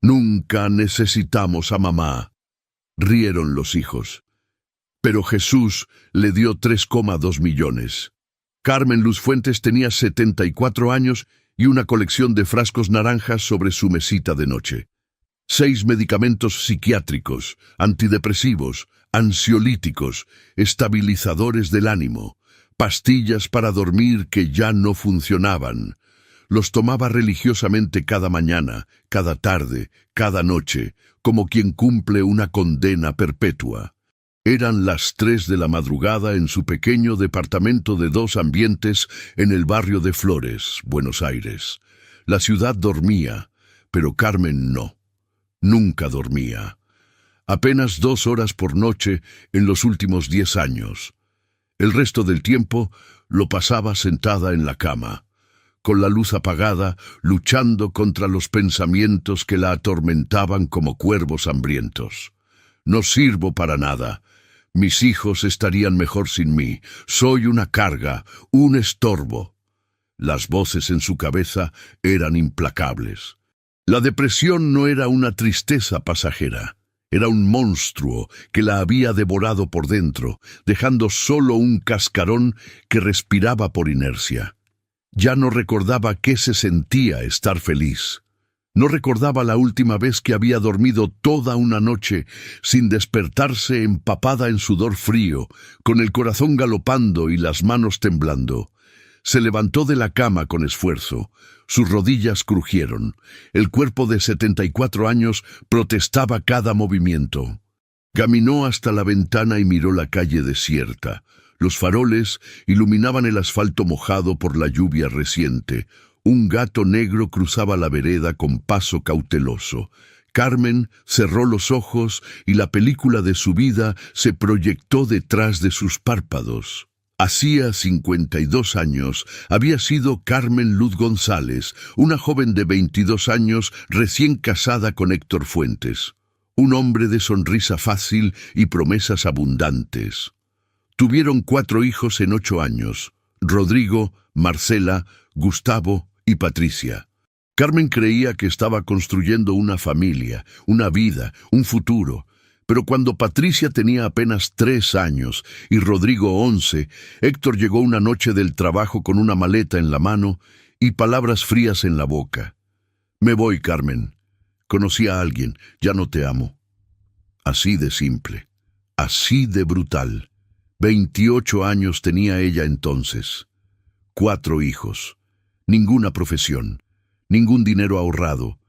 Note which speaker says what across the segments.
Speaker 1: Nunca necesitamos a mamá, rieron los hijos. Pero Jesús le dio 3,2 millones. Carmen Luz Fuentes tenía 74 años y una colección de frascos naranjas sobre su mesita de noche. 6 medicamentos psiquiátricos, antidepresivos, ansiolíticos, estabilizadores del ánimo, pastillas para dormir que ya no funcionaban. Los tomaba religiosamente cada mañana, cada tarde, cada noche, como quien cumple una condena perpetua. Eran las 3 de la madrugada en su pequeño departamento de 2 ambientes en el barrio de Flores, Buenos Aires. La ciudad dormía, pero Carmen no. Nunca dormía. Apenas 2 horas por noche en los últimos 10 años. El resto del tiempo lo pasaba sentada en la cama, con la luz apagada, luchando contra los pensamientos que la atormentaban como cuervos hambrientos. No sirvo para nada. Mis hijos estarían mejor sin mí. Soy una carga, un estorbo. Las voces en su cabeza eran implacables. La depresión no era una tristeza pasajera. Era un monstruo que la había devorado por dentro, dejando solo un cascarón que respiraba por inercia. Ya no recordaba qué se sentía estar feliz. No recordaba la última vez que había dormido toda una noche sin despertarse empapada en sudor frío, con el corazón galopando y las manos temblando. Se levantó de la cama con esfuerzo. Sus rodillas crujieron. El cuerpo de 74 años protestaba cada movimiento. Caminó hasta la ventana y miró la calle desierta. Los faroles iluminaban el asfalto mojado por la lluvia reciente. Un gato negro cruzaba la vereda con paso cauteloso. Carmen cerró los ojos y la película de su vida se proyectó detrás de sus párpados. Hacía 52 años había sido Carmen Luz González, una joven de 22 años recién casada con Héctor Fuentes, un hombre de sonrisa fácil y promesas abundantes. Tuvieron 4 hijos en 8 años, Rodrigo, Marcela, Gustavo y Patricia. Carmen creía que estaba construyendo una familia, una vida, un futuro. Pero cuando Patricia tenía apenas 3 años y Rodrigo 11, Héctor llegó una noche del trabajo con una maleta en la mano y palabras frías en la boca. «Me voy, Carmen. Conocí a alguien. Ya no te amo». Así de simple. Así de brutal. 28 años tenía ella entonces. 4 hijos. Ninguna profesión. Ningún dinero ahorrado.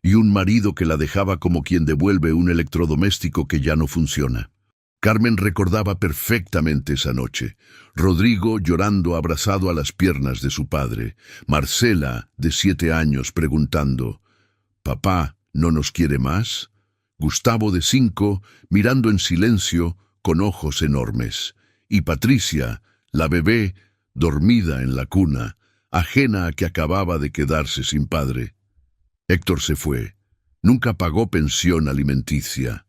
Speaker 1: Y un marido que la dejaba como quien devuelve un electrodoméstico que ya no funciona. Carmen recordaba perfectamente esa noche. Rodrigo llorando abrazado a las piernas de su padre. Marcela, de 7 años, preguntando, «¿Papá no nos quiere más?» Gustavo, de 5, mirando en silencio con ojos enormes. Y Patricia, la bebé, dormida en la cuna, ajena a que acababa de quedarse sin padre. Héctor se fue. Nunca pagó pensión alimenticia.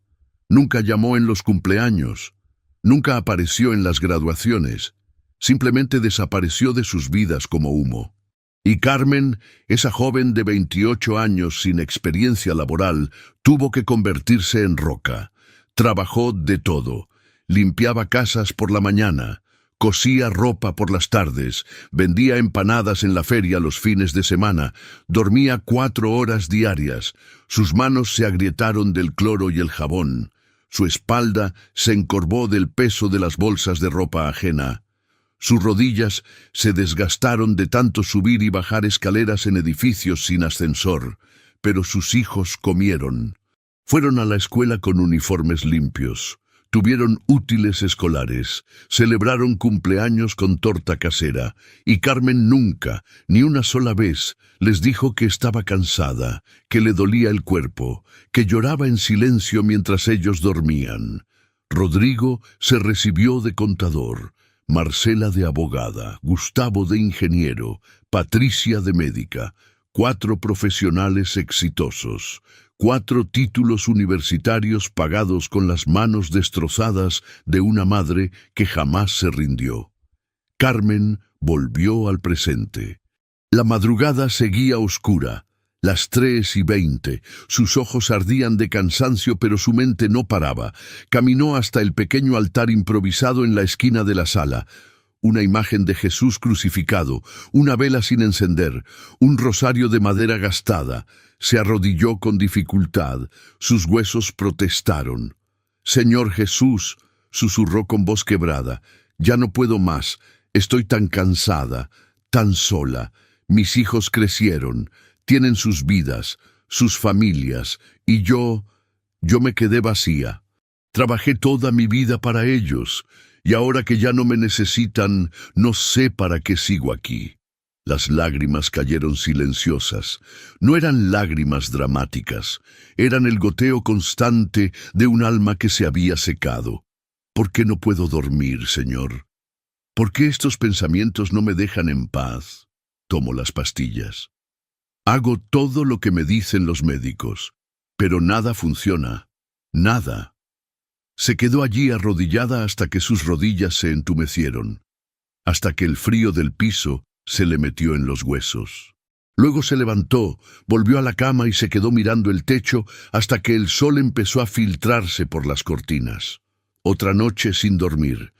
Speaker 1: Nunca llamó en los cumpleaños. Nunca apareció en las graduaciones. Simplemente desapareció de sus vidas como humo. Y Carmen, esa joven de 28 años sin experiencia laboral, tuvo que convertirse en roca. Trabajó de todo. Limpiaba casas por la mañana. Cosía ropa por las tardes, vendía empanadas en la feria los fines de semana, dormía 4 horas diarias, sus manos se agrietaron del cloro y el jabón, su espalda se encorvó del peso de las bolsas de ropa ajena, sus rodillas se desgastaron de tanto subir y bajar escaleras en edificios sin ascensor, pero sus hijos comieron. Fueron a la escuela con uniformes limpios. Tuvieron útiles escolares, celebraron cumpleaños con torta casera, y Carmen nunca, ni una sola vez, les dijo que estaba cansada, que le dolía el cuerpo, que lloraba en silencio mientras ellos dormían. Rodrigo se recibió de contador, Marcela de abogada, Gustavo de ingeniero, Patricia de médica, 4 profesionales exitosos. 4 títulos universitarios pagados con las manos destrozadas de una madre que jamás se rindió. Carmen volvió al presente. La madrugada seguía oscura. Las 3:20. Sus ojos ardían de cansancio, pero su mente no paraba. Caminó hasta el pequeño altar improvisado en la esquina de la sala. Una imagen de Jesús crucificado, una vela sin encender, un rosario de madera gastada. Se arrodilló con dificultad. Sus huesos protestaron. «Señor Jesús», susurró con voz quebrada, «ya no puedo más. Estoy tan cansada, tan sola. Mis hijos crecieron, tienen sus vidas, sus familias, y yo me quedé vacía. Trabajé toda mi vida para ellos, y ahora que ya no me necesitan, no sé para qué sigo aquí». Las lágrimas cayeron silenciosas. No eran lágrimas dramáticas, eran el goteo constante de un alma que se había secado. «¿Por qué no puedo dormir, Señor? ¿Por qué estos pensamientos no me dejan en paz?» Tomo las pastillas. Hago todo lo que me dicen los médicos, pero nada funciona. Nada. Se quedó allí arrodillada hasta que sus rodillas se entumecieron, hasta que el frío del piso se le metió en los huesos. Luego se levantó, volvió a la cama y se quedó mirando el techo hasta que el sol empezó a filtrarse por las cortinas. Otra noche sin dormir.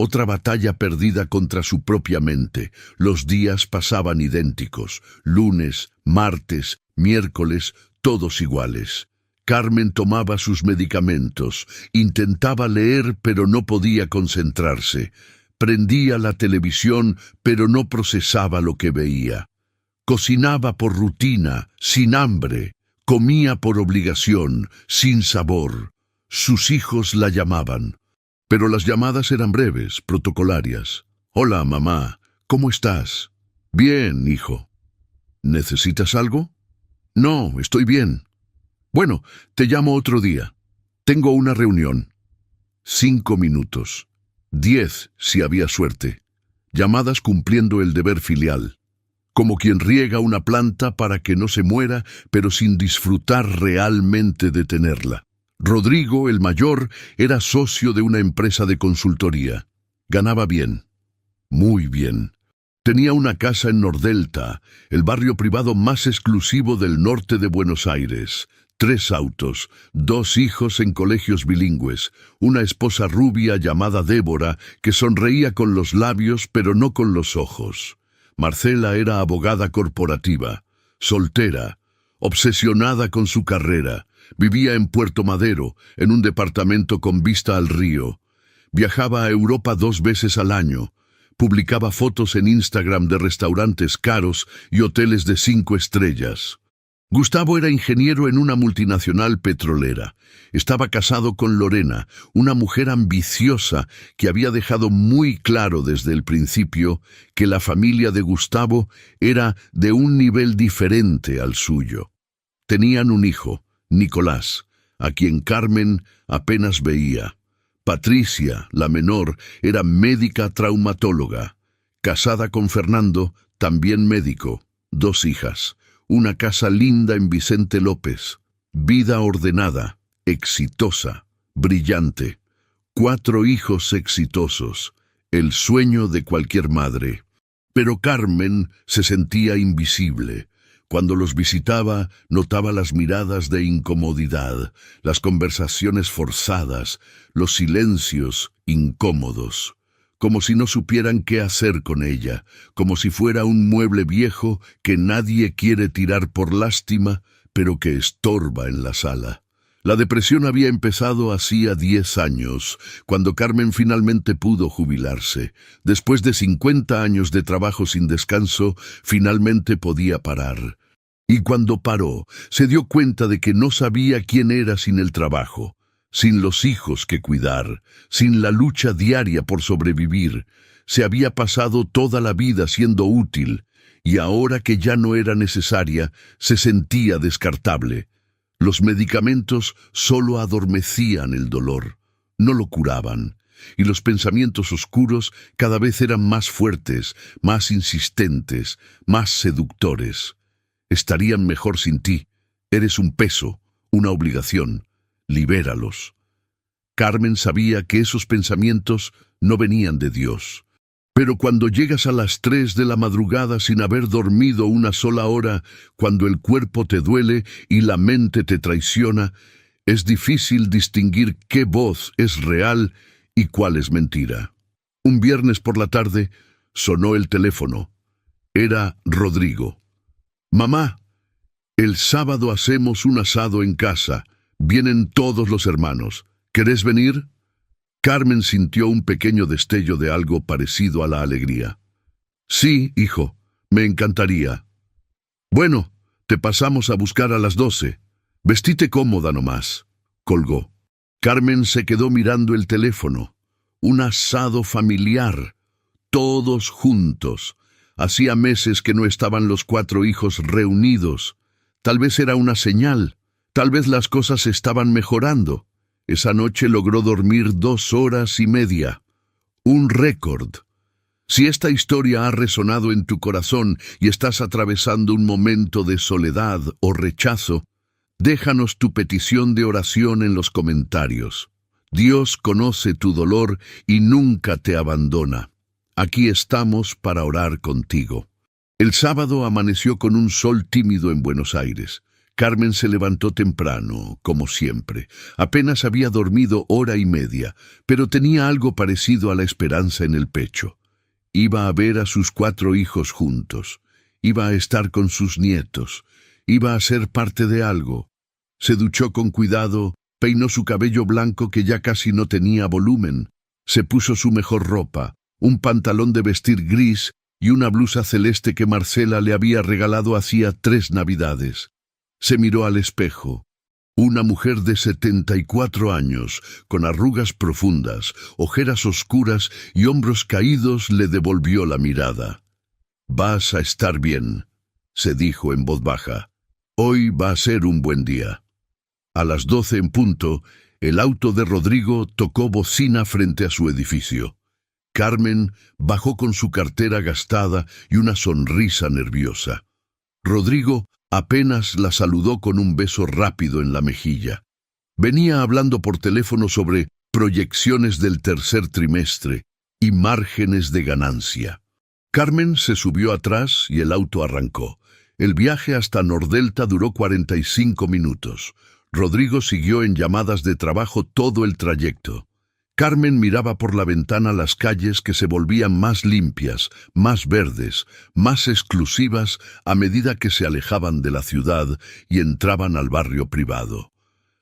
Speaker 1: Otra batalla perdida contra su propia mente. Los días pasaban idénticos. Lunes, martes, miércoles, todos iguales. Carmen tomaba sus medicamentos. Intentaba leer, pero no podía concentrarse. Prendía la televisión, pero no procesaba lo que veía. Cocinaba por rutina, sin hambre. Comía por obligación, sin sabor. Sus hijos la llamaban. Pero las llamadas eran breves, protocolarias. «Hola, mamá. ¿Cómo estás?» «Bien, hijo». «¿Necesitas algo?» «No, estoy bien». «Bueno, te llamo otro día. Tengo una reunión». 5 minutos. 10, si había suerte. Llamadas cumpliendo el deber filial. Como quien riega una planta para que no se muera, pero sin disfrutar realmente de tenerla. Rodrigo, el mayor, era socio de una empresa de consultoría. Ganaba bien. Muy bien. Tenía una casa en Nordelta, el barrio privado más exclusivo del norte de Buenos Aires. 3 autos, 2 hijos en colegios bilingües, una esposa rubia llamada Débora que sonreía con los labios pero no con los ojos. Marcela era abogada corporativa, soltera, obsesionada con su carrera. Vivía en Puerto Madero, en un departamento con vista al río. Viajaba a Europa 2 veces al año. Publicaba fotos en Instagram de restaurantes caros y hoteles de 5 estrellas. Gustavo era ingeniero en una multinacional petrolera. Estaba casado con Lorena, una mujer ambiciosa que había dejado muy claro desde el principio que la familia de Gustavo era de un nivel diferente al suyo. Tenían un hijo, Nicolás, a quien Carmen apenas veía. Patricia, la menor, era médica traumatóloga. Casada con Fernando, también médico. 2 hijas. Una casa linda en Vicente López. Vida ordenada, exitosa, brillante. 4 hijos exitosos. El sueño de cualquier madre. Pero Carmen se sentía invisible. Cuando los visitaba, notaba las miradas de incomodidad, las conversaciones forzadas, los silencios incómodos, como si no supieran qué hacer con ella, como si fuera un mueble viejo que nadie quiere tirar por lástima, pero que estorba en la sala. La depresión había empezado hacía 10 años, cuando Carmen finalmente pudo jubilarse. Después de 50 años de trabajo sin descanso, finalmente podía parar. Y cuando paró, se dio cuenta de que no sabía quién era sin el trabajo, sin los hijos que cuidar, sin la lucha diaria por sobrevivir. Se había pasado toda la vida siendo útil, y ahora que ya no era necesaria, se sentía descartable. Los medicamentos solo adormecían el dolor, no lo curaban, y los pensamientos oscuros cada vez eran más fuertes, más insistentes, más seductores. Estarían mejor sin ti. Eres un peso, una obligación. Libéralos. Carmen sabía que esos pensamientos no venían de Dios, Pero cuando llegas a las 3 de la madrugada sin haber dormido una sola hora, cuando el cuerpo te duele y la mente te traiciona, es difícil distinguir qué voz es real y cuál es mentira. Un viernes por la tarde sonó el teléfono. Era Rodrigo. «Mamá, el sábado hacemos un asado en casa. Vienen todos los hermanos. ¿Querés venir?» Carmen sintió un pequeño destello de algo parecido a la alegría. «Sí, hijo, me encantaría». «Bueno, te pasamos a buscar a las 12. Vestite cómoda nomás», colgó. Carmen se quedó mirando el teléfono. Un asado familiar. Todos juntos. Hacía meses que no estaban los 4 hijos reunidos. Tal vez era una señal. Tal vez las cosas estaban mejorando. Esa noche logró dormir 2 horas y media. Un récord. Si esta historia ha resonado en tu corazón y estás atravesando un momento de soledad o rechazo, déjanos tu petición de oración en los comentarios. Dios conoce tu dolor y nunca te abandona. Aquí estamos para orar contigo. El sábado amaneció con un sol tímido en Buenos Aires. Carmen se levantó temprano, como siempre. Apenas había dormido 1 hora y media, pero tenía algo parecido a la esperanza en el pecho. Iba a ver a sus 4 hijos juntos. Iba a estar con sus nietos. Iba a ser parte de algo. Se duchó con cuidado, peinó su cabello blanco que ya casi no tenía volumen. Se puso su mejor ropa, un pantalón de vestir gris y una blusa celeste que Marcela le había regalado hacía 3 navidades. Se miró al espejo. Una mujer de 74 años, con arrugas profundas, ojeras oscuras y hombros caídos, le devolvió la mirada. «Vas a estar bien», se dijo en voz baja. «Hoy va a ser un buen día». A las 12 en punto, el auto de Rodrigo tocó bocina frente a su edificio. Carmen bajó con su cartera gastada y una sonrisa nerviosa. Rodrigo apenas la saludó con un beso rápido en la mejilla. Venía hablando por teléfono sobre proyecciones del tercer trimestre y márgenes de ganancia. Carmen se subió atrás y el auto arrancó. El viaje hasta Nordelta duró 45 minutos. Rodrigo siguió en llamadas de trabajo todo el trayecto. Carmen miraba por la ventana las calles que se volvían más limpias, más verdes, más exclusivas a medida que se alejaban de la ciudad y entraban al barrio privado.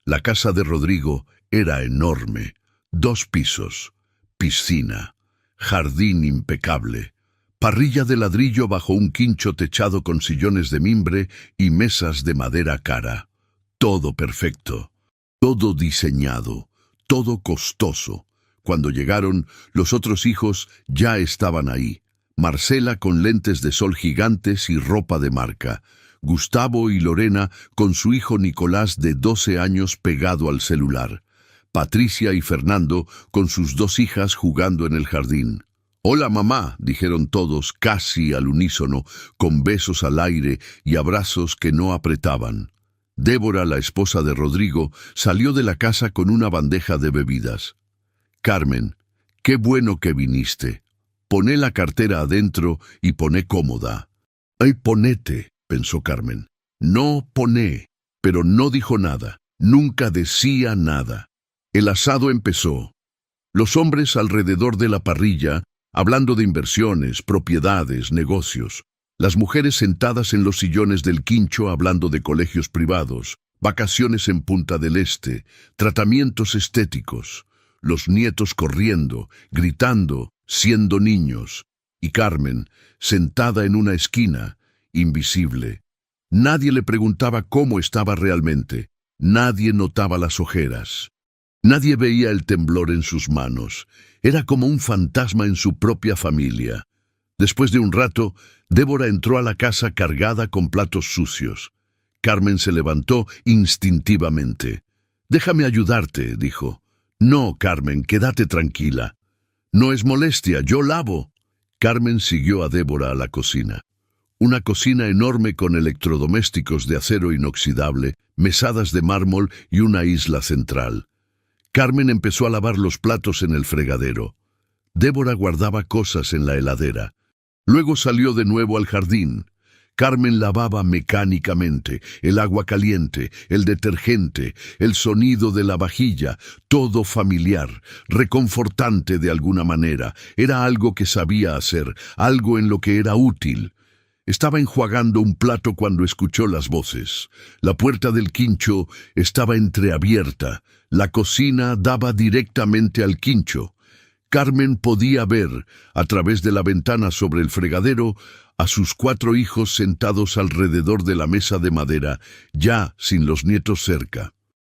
Speaker 1: La casa de Rodrigo era enorme, 2 pisos, piscina, jardín impecable, parrilla de ladrillo bajo un quincho techado con sillones de mimbre y mesas de madera cara. Todo perfecto, todo diseñado, todo costoso. Cuando llegaron, los otros hijos ya estaban ahí. Marcela con lentes de sol gigantes y ropa de marca. Gustavo y Lorena con su hijo Nicolás de 12 años pegado al celular. Patricia y Fernando con sus 2 hijas jugando en el jardín. «Hola, mamá», dijeron todos casi al unísono, con besos al aire y abrazos que no apretaban. Débora, la esposa de Rodrigo, salió de la casa con una bandeja de bebidas. «Carmen, qué bueno que viniste. Poné la cartera adentro y poné cómoda». «Ay, ponete», pensó Carmen. «No poné», pero no dijo nada. Nunca decía nada. El asado empezó. Los hombres alrededor de la parrilla, hablando de inversiones, propiedades, negocios. Las mujeres sentadas en los sillones del quincho hablando de colegios privados, vacaciones en Punta del Este, tratamientos estéticos. Los nietos corriendo, gritando, siendo niños. Y Carmen, sentada en una esquina, invisible. Nadie le preguntaba cómo estaba realmente. Nadie notaba las ojeras. Nadie veía el temblor en sus manos. Era como un fantasma en su propia familia. Después de un rato, Débora entró a la casa cargada con platos sucios. Carmen se levantó instintivamente. «Déjame ayudarte», dijo. «No, Carmen, quédate tranquila. No es molestia, yo lavo». Carmen siguió a Débora a la cocina. Una cocina enorme con electrodomésticos de acero inoxidable, mesadas de mármol y una isla central. Carmen empezó a lavar los platos en el fregadero. Débora guardaba cosas en la heladera. Luego salió de nuevo al jardín. Carmen lavaba mecánicamente, el agua caliente, el detergente, el sonido de la vajilla, todo familiar, reconfortante de alguna manera. Era algo que sabía hacer, algo en lo que era útil. Estaba enjuagando un plato cuando escuchó las voces. La puerta del quincho estaba entreabierta. La cocina daba directamente al quincho. Carmen podía ver, a través de la ventana sobre el fregadero, a sus 4 hijos sentados alrededor de la mesa de madera, ya sin los nietos cerca.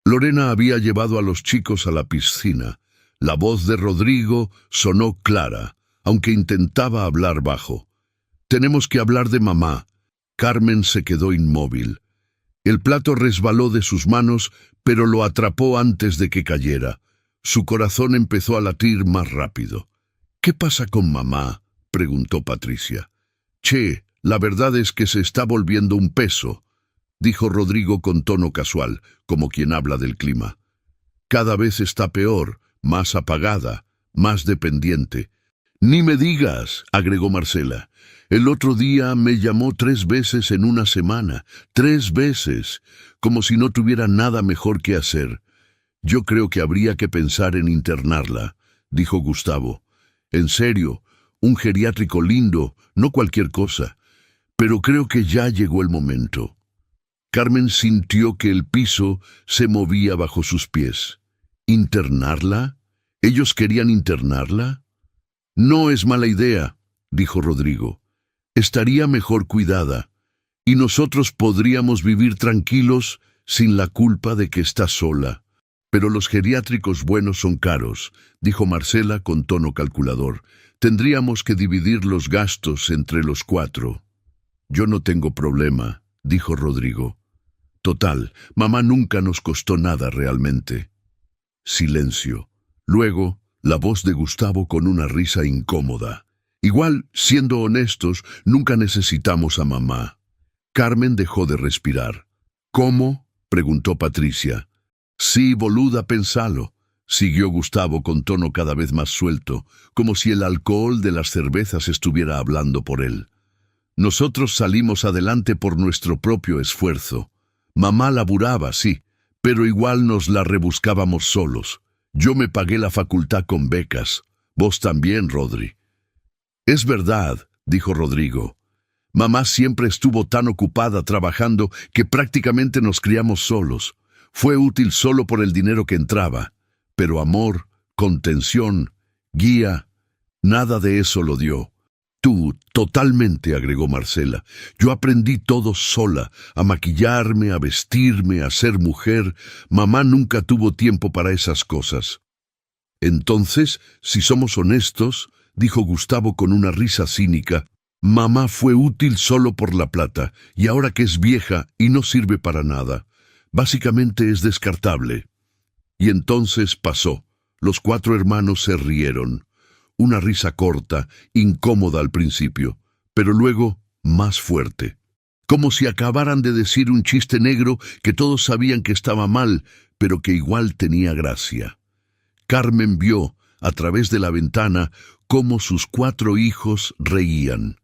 Speaker 1: Lorena había llevado a los chicos a la piscina. La voz de Rodrigo sonó clara, aunque intentaba hablar bajo. «Tenemos que hablar de mamá». Carmen se quedó inmóvil. El plato resbaló de sus manos, pero lo atrapó antes de que cayera. Su corazón empezó a latir más rápido. «¿Qué pasa con mamá?», preguntó Patricia. «Che, la verdad es que se está volviendo un peso», dijo Rodrigo con tono casual, como quien habla del clima. «Cada vez está peor, más apagada, más dependiente». «Ni me digas», agregó Marcela. «El otro día me llamó 3 veces en una semana, 3 veces, como si no tuviera nada mejor que hacer». «Yo creo que habría que pensar en internarla», dijo Gustavo. «En serio, un geriátrico lindo, no cualquier cosa. Pero creo que ya llegó el momento». Carmen sintió que el piso se movía bajo sus pies. ¿Internarla? ¿Ellos querían internarla? «No es mala idea», dijo Rodrigo. «Estaría mejor cuidada, y nosotros podríamos vivir tranquilos sin la culpa de que está sola». «Pero los geriátricos buenos son caros», dijo Marcela con tono calculador. «Tendríamos que dividir los gastos entre los 4». «Yo no tengo problema», dijo Rodrigo. «Total, mamá nunca nos costó nada realmente». Silencio. Luego, la voz de Gustavo con una risa incómoda. «Igual, siendo honestos, nunca necesitamos a mamá». Carmen dejó de respirar. «¿Cómo?», preguntó Patricia. «Sí, boluda, pensalo», siguió Gustavo con tono cada vez más suelto, como si el alcohol de las cervezas estuviera hablando por él. «Nosotros salimos adelante por nuestro propio esfuerzo. Mamá laburaba, sí, pero igual nos la rebuscábamos solos. Yo me pagué la facultad con becas. Vos también, Rodri». «Es verdad», dijo Rodrigo. «Mamá siempre estuvo tan ocupada trabajando que prácticamente nos criamos solos. Fue útil solo por el dinero que entraba, pero amor, contención, guía, nada de eso lo dio». «Tú, totalmente», agregó Marcela. «Yo aprendí todo sola, a maquillarme, a vestirme, a ser mujer. Mamá nunca tuvo tiempo para esas cosas». «Entonces, si somos honestos», dijo Gustavo con una risa cínica, «mamá fue útil solo por la plata, y ahora que es vieja y no sirve para nada. Básicamente es descartable». Y entonces pasó. Los 4 hermanos se rieron. Una risa corta, incómoda al principio, pero luego más fuerte. Como si acabaran de decir un chiste negro que todos sabían que estaba mal, pero que igual tenía gracia. Carmen vio, a través de la ventana, cómo sus 4 hijos reían.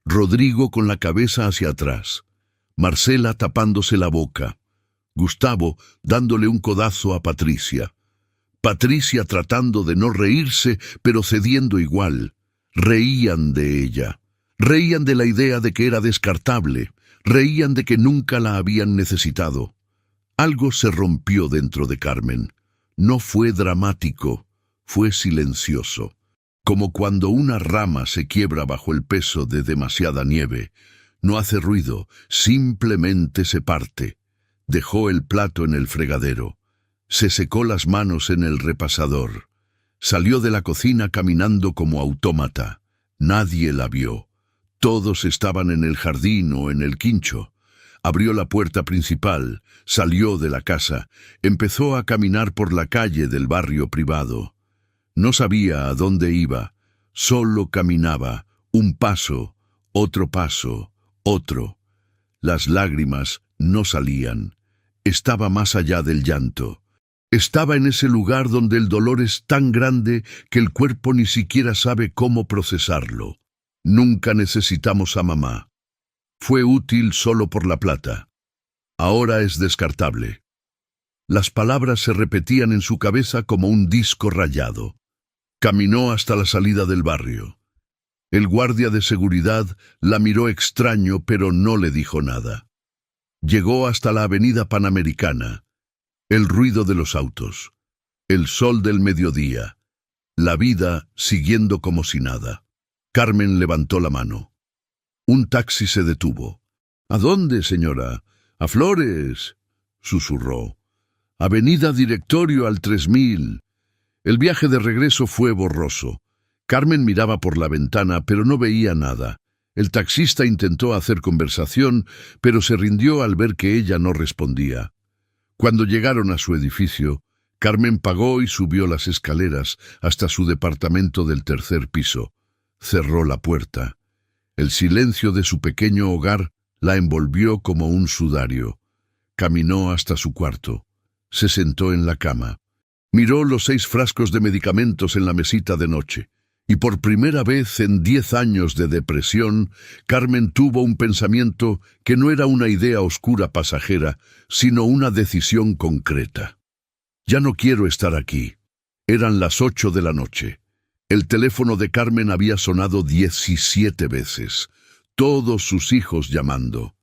Speaker 1: Rodrigo con la cabeza hacia atrás, Marcela tapándose la boca, Gustavo dándole un codazo a Patricia. Patricia tratando de no reírse, pero cediendo igual. Reían de ella. Reían de la idea de que era descartable. Reían de que nunca la habían necesitado. Algo se rompió dentro de Carmen. No fue dramático, fue silencioso. Como cuando una rama se quiebra bajo el peso de demasiada nieve. No hace ruido, simplemente se parte. Dejó el plato en el fregadero. Se secó las manos en el repasador. Salió de la cocina caminando como autómata. Nadie la vio. Todos estaban en el jardín o en el quincho. Abrió la puerta principal, salió de la casa, empezó a caminar por la calle del barrio privado. No sabía a dónde iba, solo caminaba, un paso, otro, otro. Las lágrimas no salían. Estaba más allá del llanto. Estaba en ese lugar donde el dolor es tan grande que el cuerpo ni siquiera sabe cómo procesarlo. Nunca necesitamos a mamá. Fue útil solo por la plata. Ahora es descartable. Las palabras se repetían en su cabeza como un disco rayado. Caminó hasta la salida del barrio. El guardia de seguridad la miró extraño, pero no le dijo nada. Llegó hasta la avenida Panamericana. El ruido de los autos, el sol del mediodía, la vida siguiendo como si nada. Carmen levantó la mano. Un taxi se detuvo. «¿A dónde, señora?» «A Flores», susurró. «Avenida Directorio al 3000». El viaje de regreso fue borroso. Carmen miraba por la ventana, pero no veía nada. El taxista intentó hacer conversación, pero se rindió al ver que ella no respondía. Cuando llegaron a su edificio, Carmen pagó y subió las escaleras hasta su departamento del 3er piso. Cerró la puerta. El silencio de su pequeño hogar la envolvió como un sudario. Caminó hasta su cuarto. Se sentó en la cama. Miró los 6 frascos de medicamentos en la mesita de noche. Y por primera vez en 10 años de depresión, Carmen tuvo un pensamiento que no era una idea oscura pasajera, sino una decisión concreta. «Ya no quiero estar aquí». Eran las 8 de la noche. El teléfono de Carmen había sonado 17 veces. Todos sus hijos llamando.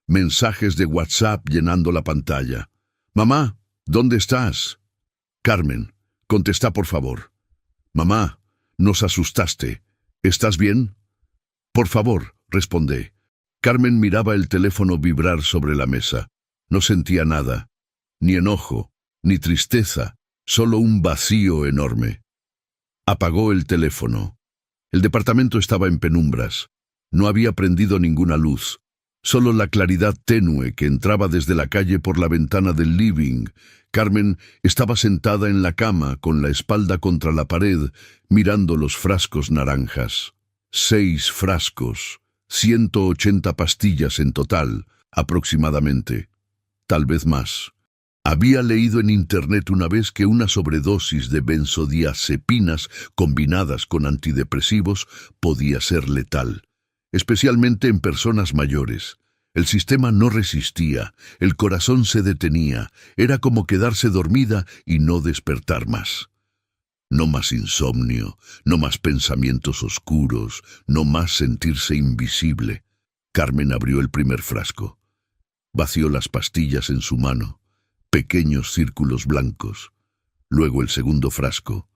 Speaker 1: Mensajes de WhatsApp llenando la pantalla. «Mamá, ¿dónde estás?» «Carmen, contesta por favor». «Mamá, nos asustaste. ¿Estás bien?» «Por favor», respondí. Carmen miraba el teléfono vibrar sobre la mesa. No sentía nada, ni enojo, ni tristeza, solo un vacío enorme. Apagó el teléfono. El departamento estaba en penumbras. No había prendido ninguna luz, solo la claridad tenue que entraba desde la calle por la ventana del living. Carmen estaba sentada en la cama con la espalda contra la pared, mirando los frascos naranjas. 6 frascos, 180 pastillas en total, aproximadamente. Tal vez más. Había leído en internet una vez que una sobredosis de benzodiazepinas combinadas con antidepresivos podía ser letal, especialmente en personas mayores. El sistema no resistía, el corazón se detenía, era como quedarse dormida y no despertar más. No más insomnio, no más pensamientos oscuros, no más sentirse invisible. Carmen abrió el primer frasco. Vació las pastillas en su mano, pequeños círculos blancos. Luego el segundo frasco,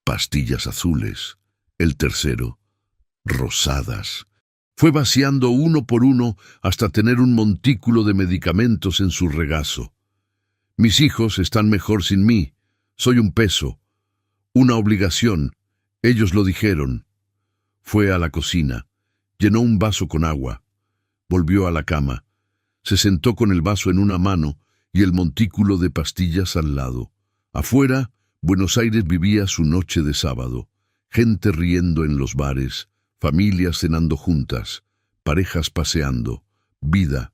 Speaker 1: pastillas azules. El tercero, rosadas. Fue vaciando uno por uno hasta tener un montículo de medicamentos en su regazo. «Mis hijos están mejor sin mí. Soy un peso. Una obligación. Ellos lo dijeron». Fue a la cocina. Llenó un vaso con agua. Volvió a la cama. Se sentó con el vaso en una mano y el montículo de pastillas al lado. Afuera, Buenos Aires vivía su noche de sábado. Gente riendo en los bares, familias cenando juntas, parejas paseando, vida.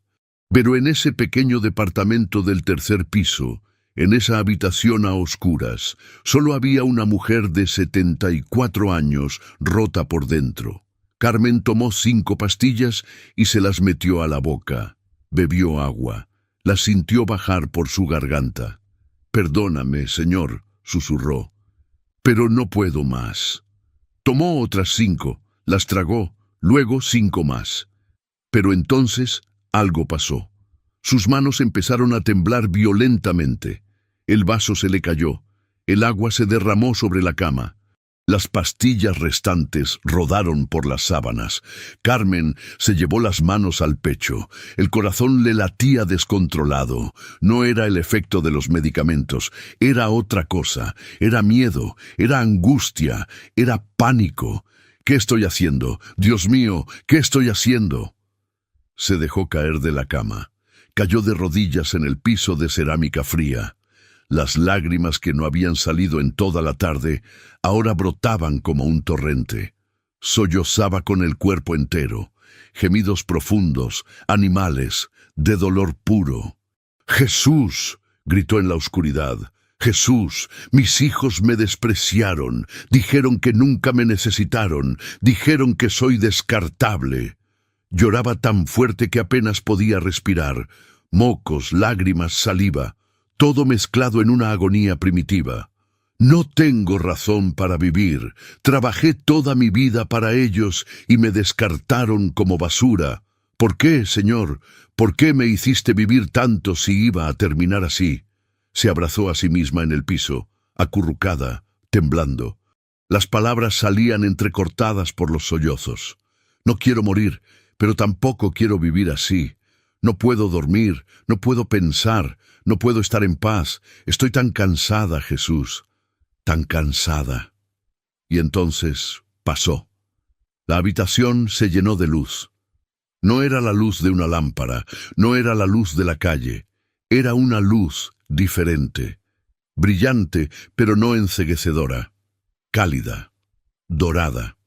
Speaker 1: Pero en ese pequeño departamento del 3er piso, en esa habitación a oscuras, solo había una mujer de 74 años, rota por dentro. Carmen tomó 5 pastillas y se las metió a la boca. Bebió agua. Las sintió bajar por su garganta. «Perdóname, señor», susurró, «pero no puedo más». Tomó otras 5, las tragó, luego 5 más. Pero entonces algo pasó. Sus manos empezaron a temblar violentamente. El vaso se le cayó. El agua se derramó sobre la cama. Las pastillas restantes rodaron por las sábanas. Carmen se llevó las manos al pecho. El corazón le latía descontrolado. No era el efecto de los medicamentos, era otra cosa. Era miedo, era angustia, era pánico. «¿Qué estoy haciendo? Dios mío, ¿qué estoy haciendo?» Se dejó caer de la cama. Cayó de rodillas en el piso de cerámica fría. Las lágrimas que no habían salido en toda la tarde ahora brotaban como un torrente. Sollozaba con el cuerpo entero. Gemidos profundos, animales, de dolor puro. «¡Jesús!», gritó en la oscuridad. Jesús, mis hijos me despreciaron, dijeron que nunca me necesitaron, dijeron que soy descartable. Lloraba tan fuerte que apenas podía respirar, mocos, lágrimas, saliva, todo mezclado en una agonía primitiva. No tengo razón para vivir, trabajé toda mi vida para ellos y me descartaron como basura. ¿Por qué, Señor? ¿Por qué me hiciste vivir tanto si iba a terminar así? Se abrazó a sí misma en el piso, acurrucada, temblando. Las palabras salían entrecortadas por los sollozos. No quiero morir, pero tampoco quiero vivir así. No puedo dormir, no puedo pensar, no puedo estar en paz. Estoy tan cansada, Jesús, tan cansada. Y entonces pasó. La habitación se llenó de luz. No era la luz de una lámpara, no era la luz de la calle. Era una luz diferente, brillante, pero no enceguecedora, cálida, dorada,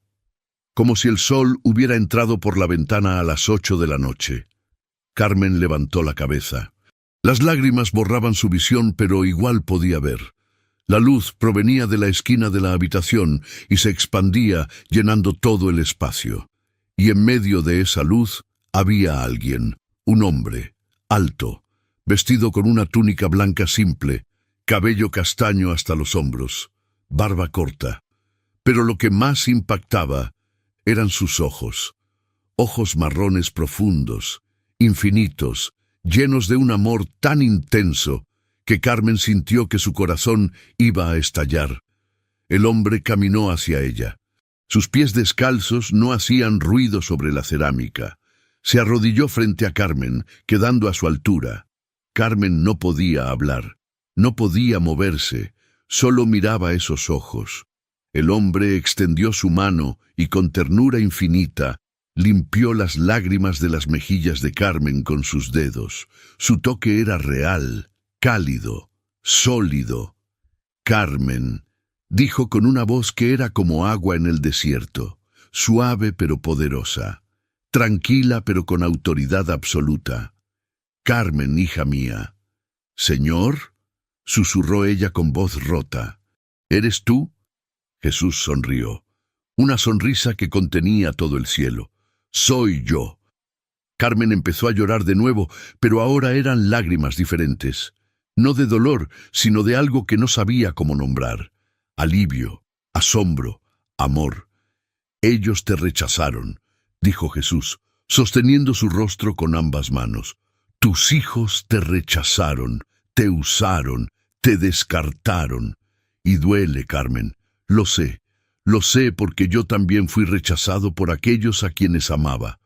Speaker 1: como si el sol hubiera entrado por la ventana a las 8 de la noche. Carmen levantó la cabeza. Las lágrimas borraban su visión, pero igual podía ver. La luz provenía de la esquina de la habitación y se expandía, llenando todo el espacio. Y en medio de esa luz había alguien, un hombre, alto, vestido con una túnica blanca simple, cabello castaño hasta los hombros, barba corta. Pero lo que más impactaba eran sus ojos, ojos marrones profundos, infinitos, llenos de un amor tan intenso que Carmen sintió que su corazón iba a estallar. El hombre caminó hacia ella. Sus pies descalzos no hacían ruido sobre la cerámica. Se arrodilló frente a Carmen, quedando a su altura. Carmen no podía hablar, no podía moverse, solo miraba esos ojos. El hombre extendió su mano y con ternura infinita limpió las lágrimas de las mejillas de Carmen con sus dedos. Su toque era real, cálido, sólido. Carmen, dijo con una voz que era como agua en el desierto, suave pero poderosa, tranquila pero con autoridad absoluta. Carmen, hija mía. ¿Señor? Susurró ella con voz rota. ¿Eres tú? Jesús sonrió. Una sonrisa que contenía todo el cielo. Soy yo. Carmen empezó a llorar de nuevo, pero ahora eran lágrimas diferentes. No de dolor, sino de algo que no sabía cómo nombrar. Alivio, asombro, amor. Ellos te rechazaron, dijo Jesús, sosteniendo su rostro con ambas manos. Tus hijos te rechazaron, te usaron, te descartaron. Y duele, Carmen, lo sé porque yo también fui rechazado por aquellos a quienes amaba.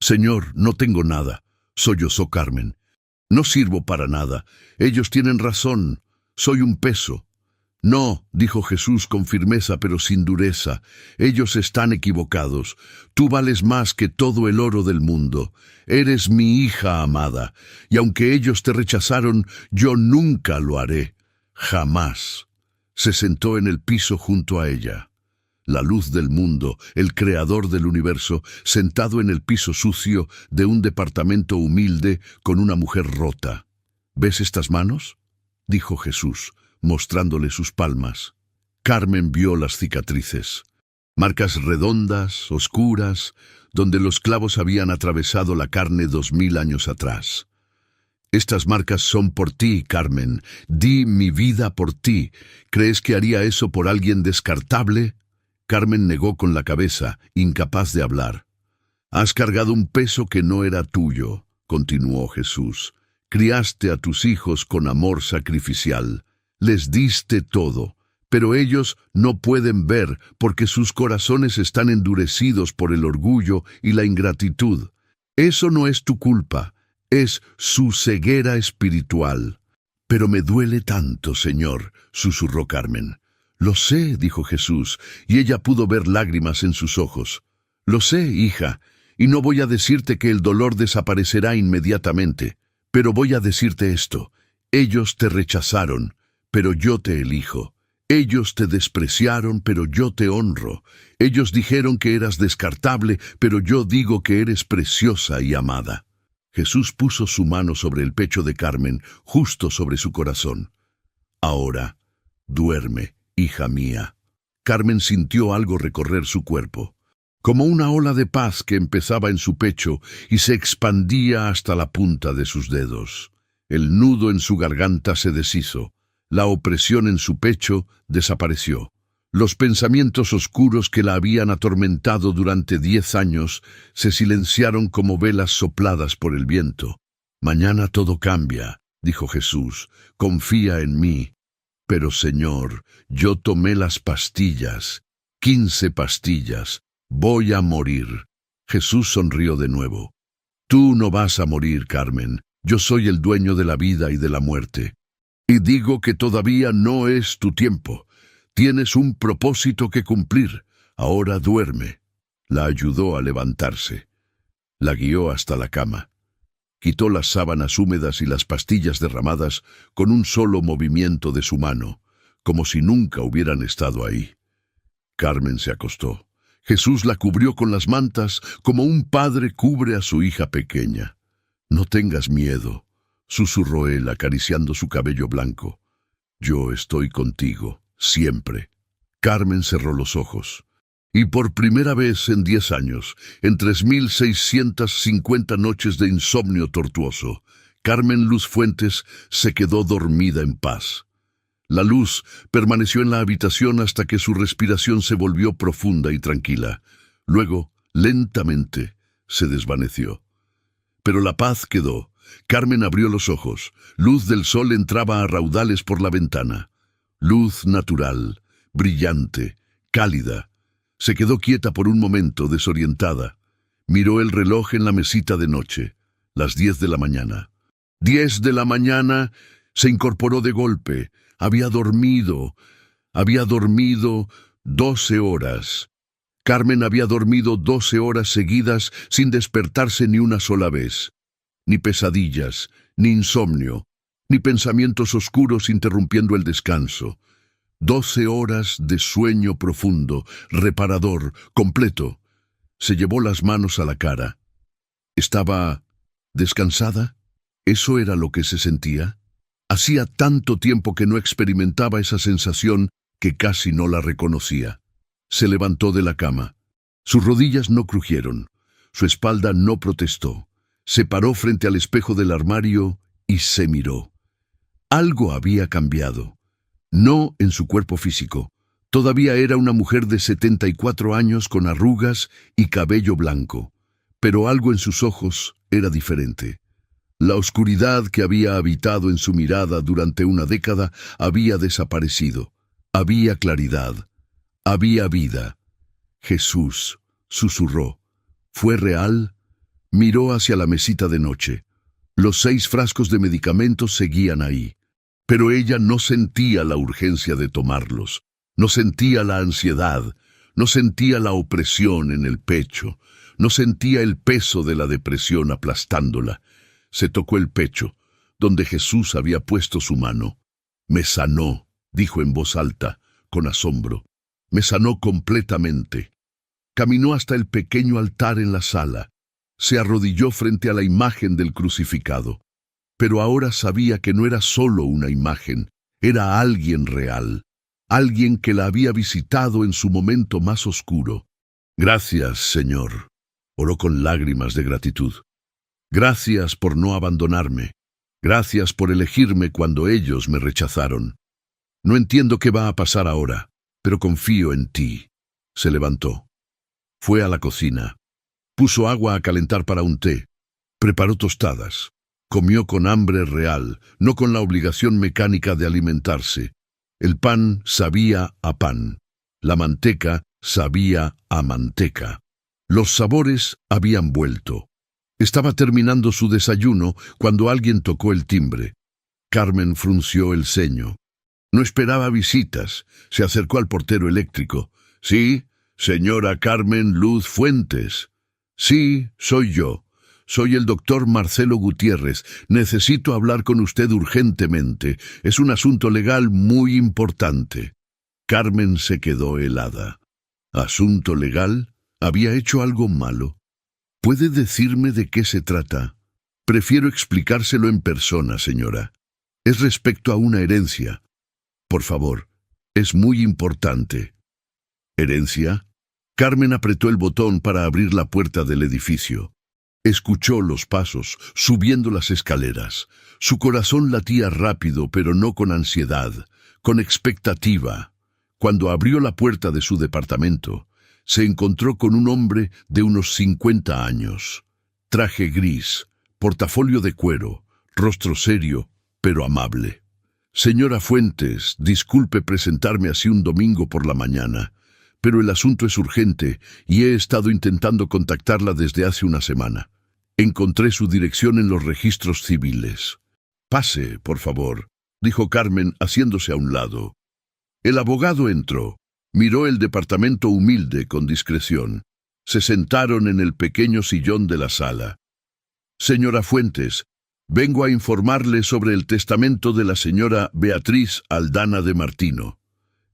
Speaker 1: Señor, no tengo nada, sollozó Carmen. No sirvo para nada, ellos tienen razón, soy un peso. No, dijo Jesús con firmeza pero sin dureza, ellos están equivocados. Tú vales más que todo el oro del mundo. Eres mi hija amada, y aunque ellos te rechazaron, yo nunca lo haré. Jamás. Se sentó en el piso junto a ella. La luz del mundo, el creador del universo, sentado en el piso sucio de un departamento humilde con una mujer rota. ¿Ves estas manos?, dijo Jesús, mostrándole sus palmas. Carmen vio las cicatrices, marcas redondas, oscuras, donde los clavos habían atravesado la carne 2000 años atrás. Estas marcas son por ti, Carmen. Di mi vida por ti. ¿Crees que haría eso por alguien descartable? Carmen negó con la cabeza, incapaz de hablar. Has cargado un peso que no era tuyo, continuó Jesús. Criaste a tus hijos con amor sacrificial. Les diste todo, pero ellos no pueden ver porque sus corazones están endurecidos por el orgullo y la ingratitud. Eso no es tu culpa, es su ceguera espiritual. Pero me duele tanto, Señor, susurró Carmen. Lo sé, dijo Jesús, y ella pudo ver lágrimas en sus ojos. Lo sé, hija, y no voy a decirte que el dolor desaparecerá inmediatamente, pero voy a decirte esto. Ellos te rechazaron, pero yo te elijo. Ellos te despreciaron, pero yo te honro. Ellos dijeron que eras descartable, pero yo digo que eres preciosa y amada. Jesús puso su mano sobre el pecho de Carmen, justo sobre su corazón. Ahora, duerme, hija mía. Carmen sintió algo recorrer su cuerpo, como una ola de paz que empezaba en su pecho y se expandía hasta la punta de sus dedos. El nudo en su garganta se deshizo, la opresión en su pecho desapareció. Los pensamientos oscuros que la habían atormentado durante 10 años se silenciaron como velas sopladas por el viento. Mañana todo cambia, dijo Jesús, confía en mí. Pero Señor, yo tomé las pastillas, 15 pastillas, voy a morir. Jesús sonrió de nuevo. Tú no vas a morir, Carmen, yo soy el dueño de la vida y de la muerte. Y digo que todavía no es tu tiempo. Tienes un propósito que cumplir. Ahora duerme. La ayudó a levantarse. La guió hasta la cama. Quitó las sábanas húmedas y las pastillas derramadas con un solo movimiento de su mano, como si nunca hubieran estado ahí. Carmen se acostó. Jesús la cubrió con las mantas como un padre cubre a su hija pequeña. No tengas miedo, susurró él acariciando su cabello blanco. Yo estoy contigo, siempre. Carmen cerró los ojos. Y por primera vez en 10 años, en 3650 noches de insomnio tortuoso, Carmen Luz Fuentes se quedó dormida en paz. La luz permaneció en la habitación hasta que su respiración se volvió profunda y tranquila. Luego, lentamente, se desvaneció. Pero la paz quedó. Carmen abrió los ojos. Luz del sol entraba a raudales por la ventana. Luz natural, brillante, cálida. Se quedó quieta por un momento, desorientada. Miró el reloj en la mesita de noche. Las 10 de la mañana. 10 de la mañana. Se incorporó de golpe. Había dormido 12 horas. Carmen había dormido 12 horas seguidas sin despertarse ni una sola vez. Ni pesadillas, ni insomnio, ni pensamientos oscuros interrumpiendo el descanso. 12 horas de sueño profundo, reparador, completo. Se llevó las manos a la cara. ¿Estaba descansada? ¿Eso era lo que se sentía? Hacía tanto tiempo que no experimentaba esa sensación que casi no la reconocía. Se levantó de la cama. Sus rodillas no crujieron. Su espalda no protestó. Se paró frente al espejo del armario y se miró. Algo había cambiado. No en su cuerpo físico. Todavía era una mujer de 74 años con arrugas y cabello blanco. Pero algo en sus ojos era diferente. La oscuridad que había habitado en su mirada durante una década había desaparecido. Había claridad. Había vida. Jesús, susurró. ¿Fue real? Miró hacia la mesita de noche. Los 6 frascos de medicamentos seguían ahí. Pero ella no sentía la urgencia de tomarlos. No sentía la ansiedad. No sentía la opresión en el pecho. No sentía el peso de la depresión aplastándola. Se tocó el pecho, donde Jesús había puesto su mano. Me sanó, dijo en voz alta, con asombro. Me sanó completamente. Caminó hasta el pequeño altar en la sala. Se arrodilló frente a la imagen del crucificado. Pero ahora sabía que no era solo una imagen, era alguien real. Alguien que la había visitado en su momento más oscuro. Gracias, Señor, oró con lágrimas de gratitud. Gracias por no abandonarme. Gracias por elegirme cuando ellos me rechazaron. No entiendo qué va a pasar ahora, pero confío en ti. Se levantó. Fue a la cocina. Puso agua a calentar para un té. Preparó tostadas. Comió con hambre real, no con la obligación mecánica de alimentarse. El pan sabía a pan. La manteca sabía a manteca. Los sabores habían vuelto. Estaba terminando su desayuno cuando alguien tocó el timbre. Carmen frunció el ceño. No esperaba visitas. Se acercó al portero eléctrico. «Sí, señora Carmen Luz Fuentes». «Sí, soy yo. Soy el doctor Marcelo Gutiérrez. Necesito hablar con usted urgentemente. Es un asunto legal muy importante». Carmen se quedó helada. ¿Asunto legal? ¿Había hecho algo malo? ¿Puede decirme de qué se trata? Prefiero explicárselo en persona, señora. Es respecto a una herencia. Por favor, es muy importante. ¿Herencia? Carmen apretó el botón para abrir la puerta del edificio. Escuchó los pasos, subiendo las escaleras. Su corazón latía rápido, pero no con ansiedad, con expectativa. Cuando abrió la puerta de su departamento, se encontró con un hombre de unos 50 años. Traje gris, portafolio de cuero, rostro serio, pero amable. Señora Fuentes, disculpe presentarme así un domingo por la mañana, pero el asunto es urgente y he estado intentando contactarla desde hace una semana. Encontré su dirección en los registros civiles. Pase, por favor, dijo Carmen, haciéndose a un lado. El abogado entró. Miró el departamento humilde con discreción. Se sentaron en el pequeño sillón de la sala. Señora Fuentes, vengo a informarle sobre el testamento de la señora Beatriz Aldana de Martino.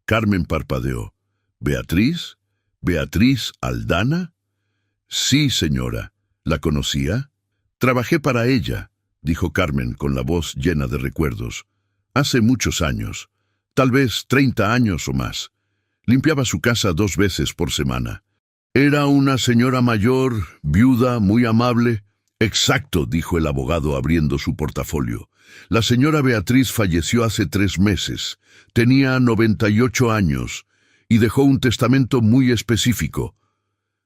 Speaker 1: Carmen parpadeó. ¿Beatriz? ¿Beatriz Aldana? Sí, señora. ¿La conocía? Trabajé para ella, dijo Carmen con la voz llena de recuerdos. Hace muchos años, tal vez 30 años o más. Limpiaba su casa 2 veces por semana. Era una señora mayor, viuda, muy amable. Exacto, dijo el abogado abriendo su portafolio. La señora Beatriz falleció hace 3 meses. Tenía 98 años y dejó un testamento muy específico.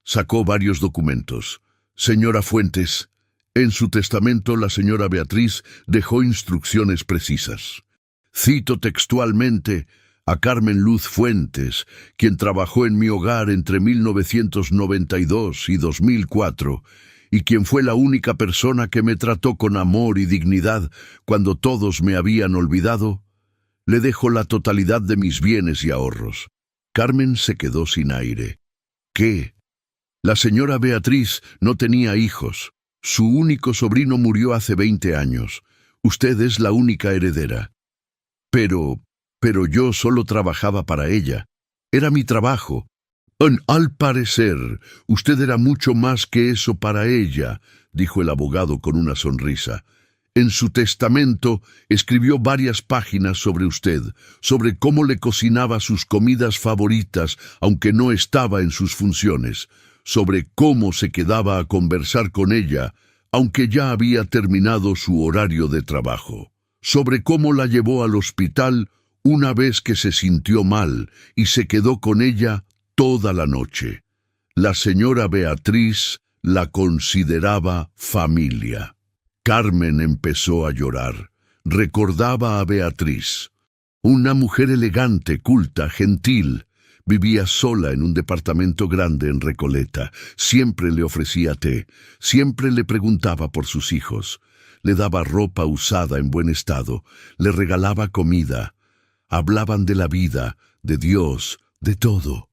Speaker 1: Sacó varios documentos. Señora Fuentes, en su testamento la señora Beatriz dejó instrucciones precisas. Cito textualmente a Carmen Luz Fuentes, quien trabajó en mi hogar entre 1992 y 2004, y quien fue la única persona que me trató con amor y dignidad cuando todos me habían olvidado. Le dejo la totalidad de mis bienes y ahorros. Carmen se quedó sin aire. ¿Qué? La señora Beatriz no tenía hijos. Su único sobrino murió hace 20 años. Usted es la única heredera. Pero yo solo trabajaba para ella. Era mi trabajo. Al parecer, usted era mucho más que eso para ella, dijo el abogado con una sonrisa. En su testamento escribió varias páginas sobre usted, sobre cómo le cocinaba sus comidas favoritas, aunque no estaba en sus funciones, sobre cómo se quedaba a conversar con ella, aunque ya había terminado su horario de trabajo, sobre cómo la llevó al hospital una vez que se sintió mal y se quedó con ella toda la noche. La señora Beatriz la consideraba familia. Carmen empezó a llorar. Recordaba a Beatriz. Una mujer elegante, culta, gentil. Vivía sola en un departamento grande en Recoleta. Siempre le ofrecía té. Siempre le preguntaba por sus hijos. Le daba ropa usada en buen estado. Le regalaba comida. Hablaban de la vida, de Dios, de todo.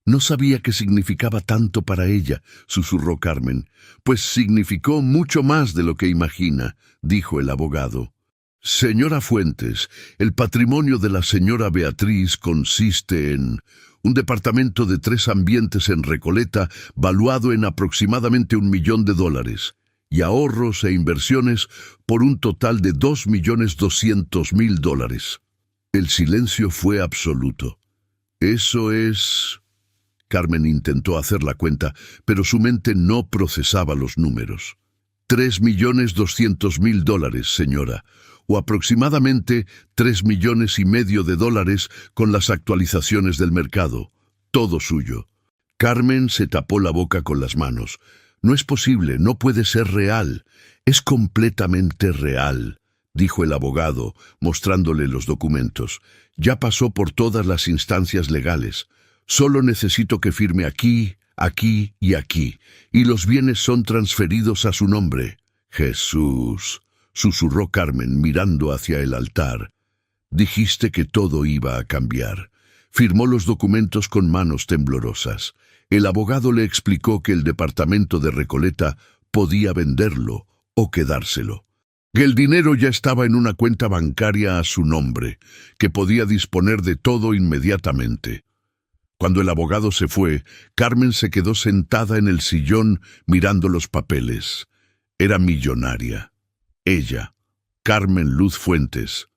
Speaker 1: No sabía qué significaba tanto para ella, susurró Carmen. Pues significó mucho más de lo que imagina, dijo el abogado. Señora Fuentes, el patrimonio de la señora Beatriz consiste en un departamento de 3 ambientes en Recoleta, valuado en aproximadamente $1 millón, y ahorros e inversiones por un total de $2.200.000. El silencio fue absoluto. Eso es... Carmen intentó hacer la cuenta, pero su mente no procesaba los números. $3.200.000, señora, o aproximadamente $3,5 millones con las actualizaciones del mercado. Todo suyo. Carmen se tapó la boca con las manos. No es posible, no puede ser real. Es completamente real, dijo el abogado, mostrándole los documentos. Ya pasó por todas las instancias legales. Solo necesito que firme aquí, aquí y aquí, y los bienes son transferidos a su nombre. Jesús, susurró Carmen mirando hacia el altar. Dijiste que todo iba a cambiar. Firmó los documentos con manos temblorosas. El abogado le explicó que el departamento de Recoleta podía venderlo o quedárselo. Que el dinero ya estaba en una cuenta bancaria a su nombre, que podía disponer de todo inmediatamente. Cuando el abogado se fue, Carmen se quedó sentada en el sillón mirando los papeles. Era millonaria. Ella, Carmen Luz Fuentes,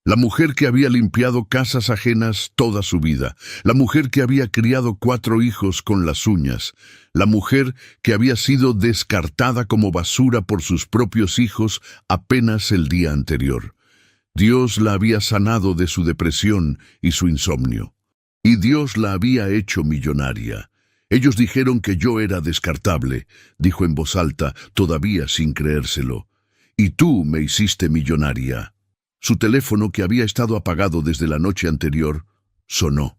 Speaker 1: La mujer que había limpiado casas ajenas toda su vida, la mujer que había criado 4 hijos con las uñas, la mujer que había sido descartada como basura por sus propios hijos apenas el día anterior. Dios la había sanado de su depresión y su insomnio. Y Dios la había hecho millonaria. Ellos dijeron que yo era descartable, dijo en voz alta, todavía sin creérselo. Y tú me hiciste millonaria. Su teléfono, que había estado apagado desde la noche anterior, sonó.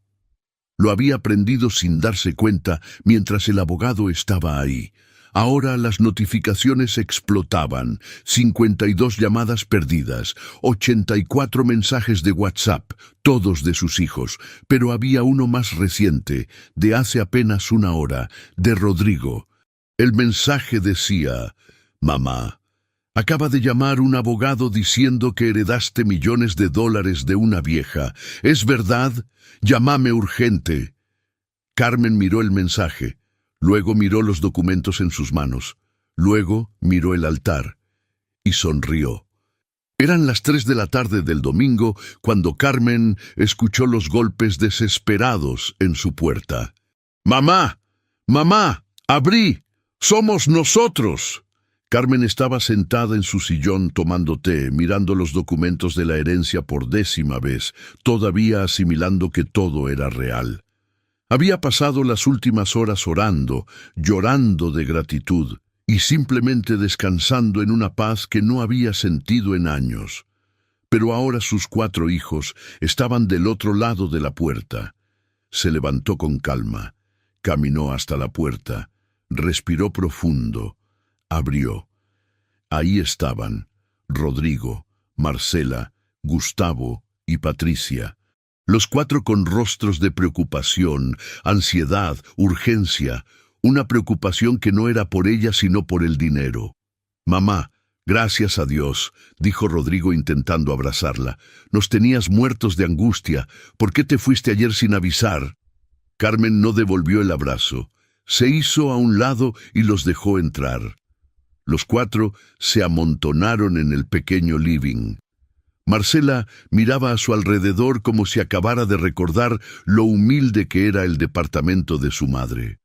Speaker 1: Lo había prendido sin darse cuenta mientras el abogado estaba ahí. Ahora las notificaciones explotaban, 52 llamadas perdidas, 84 mensajes de WhatsApp, todos de sus hijos, pero había uno más reciente, de hace apenas una hora, de Rodrigo. El mensaje decía: «Mamá, acaba de llamar un abogado diciendo que heredaste millones de dólares de una vieja. ¿Es verdad? Llámame urgente». Carmen miró el mensaje. Luego miró los documentos en sus manos. Luego miró el altar y sonrió. Eran las 3 de la tarde del domingo cuando Carmen escuchó los golpes desesperados en su puerta. «¡Mamá! ¡Mamá! ¡Abrí! ¡Somos nosotros!». Carmen estaba sentada en su sillón tomando té, mirando los documentos de la herencia por 10ª vez, todavía asimilando que todo era real. Había pasado las últimas horas orando, llorando de gratitud y simplemente descansando en una paz que no había sentido en años. Pero ahora sus 4 hijos estaban del otro lado de la puerta. Se levantó con calma, caminó hasta la puerta, respiró profundo, abrió. Ahí estaban Rodrigo, Marcela, Gustavo y Patricia. Los 4 con rostros de preocupación, ansiedad, urgencia, una preocupación que no era por ella sino por el dinero. «Mamá, gracias a Dios», dijo Rodrigo intentando abrazarla. «Nos tenías muertos de angustia. ¿Por qué te fuiste ayer sin avisar?». Carmen no devolvió el abrazo. Se hizo a un lado y los dejó entrar. Los 4 se amontonaron en el pequeño living. Marcela miraba a su alrededor como si acabara de recordar lo humilde que era el departamento de su madre.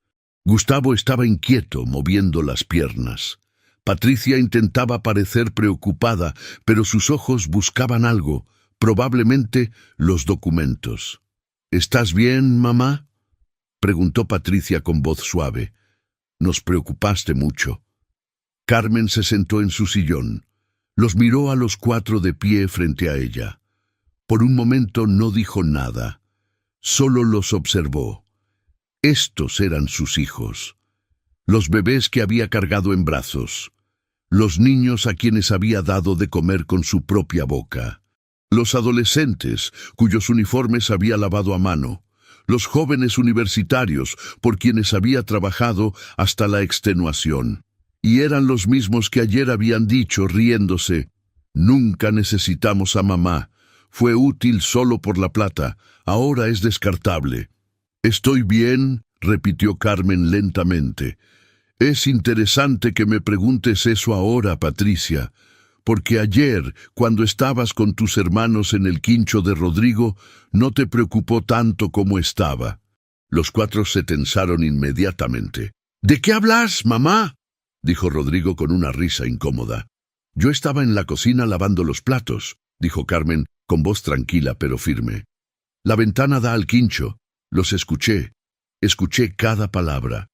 Speaker 1: Gustavo estaba inquieto, moviendo las piernas. Patricia intentaba parecer preocupada, pero sus ojos buscaban algo, probablemente los documentos. «¿Estás bien, mamá?», preguntó Patricia con voz suave. «Nos preocupaste mucho». Carmen se sentó en su sillón. Los miró a los 4 de pie frente a ella. Por un momento no dijo nada, solo los observó. Estos eran sus hijos, los bebés que había cargado en brazos, los niños a quienes había dado de comer con su propia boca, los adolescentes cuyos uniformes había lavado a mano, los jóvenes universitarios por quienes había trabajado hasta la extenuación. Y eran los mismos que ayer habían dicho, riéndose: «Nunca necesitamos a mamá. Fue útil solo por la plata. Ahora es descartable». «Estoy bien», repitió Carmen lentamente. «Es interesante que me preguntes eso ahora, Patricia, porque ayer, cuando estabas con tus hermanos en el quincho de Rodrigo, no te preocupó tanto como estaba». Los 4 se tensaron inmediatamente. «¿De qué hablas, mamá?», dijo Rodrigo con una risa incómoda. «Yo estaba en la cocina lavando los platos», dijo Carmen con voz tranquila pero firme. «La ventana da al quincho. Los escuché. Escuché cada palabra».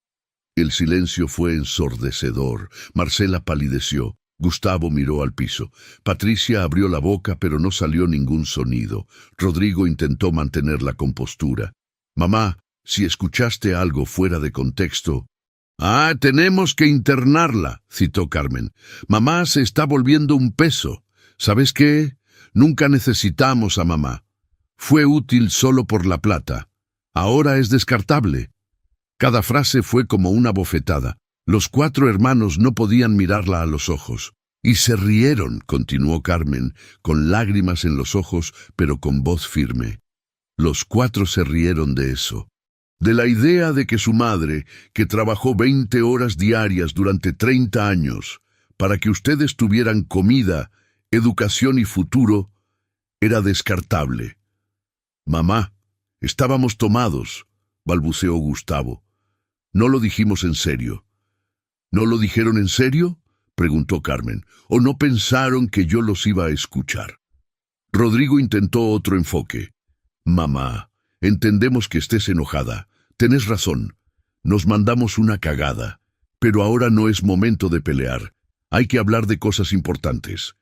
Speaker 1: El silencio fue ensordecedor. Marcela palideció. Gustavo miró al piso. Patricia abrió la boca pero no salió ningún sonido. Rodrigo intentó mantener la compostura. «Mamá, si escuchaste algo fuera de contexto». «Ah, tenemos que internarla», citó Carmen. «Mamá se está volviendo un peso. ¿Sabes qué? Nunca necesitamos a mamá. Fue útil solo por la plata. Ahora es descartable». Cada frase fue como una bofetada. Los 4 hermanos no podían mirarla a los ojos. «Y se rieron», continuó Carmen, con lágrimas en los ojos, pero con voz firme. Los 4 se rieron de eso. De la idea de que su madre, que trabajó 20 horas diarias durante 30 años, para que ustedes tuvieran comida, educación y futuro, Era descartable. Mamá, estábamos tomados, balbuceó Gustavo. No lo dijimos en serio. ¿No lo dijeron en serio?, preguntó Carmen. ¿O no pensaron que yo los iba a escuchar? Rodrigo intentó otro enfoque. Mamá, entendemos que estés enojada. Tenés razón. Nos mandamos una cagada. Pero ahora no es momento de pelear. Hay que hablar de cosas importantes.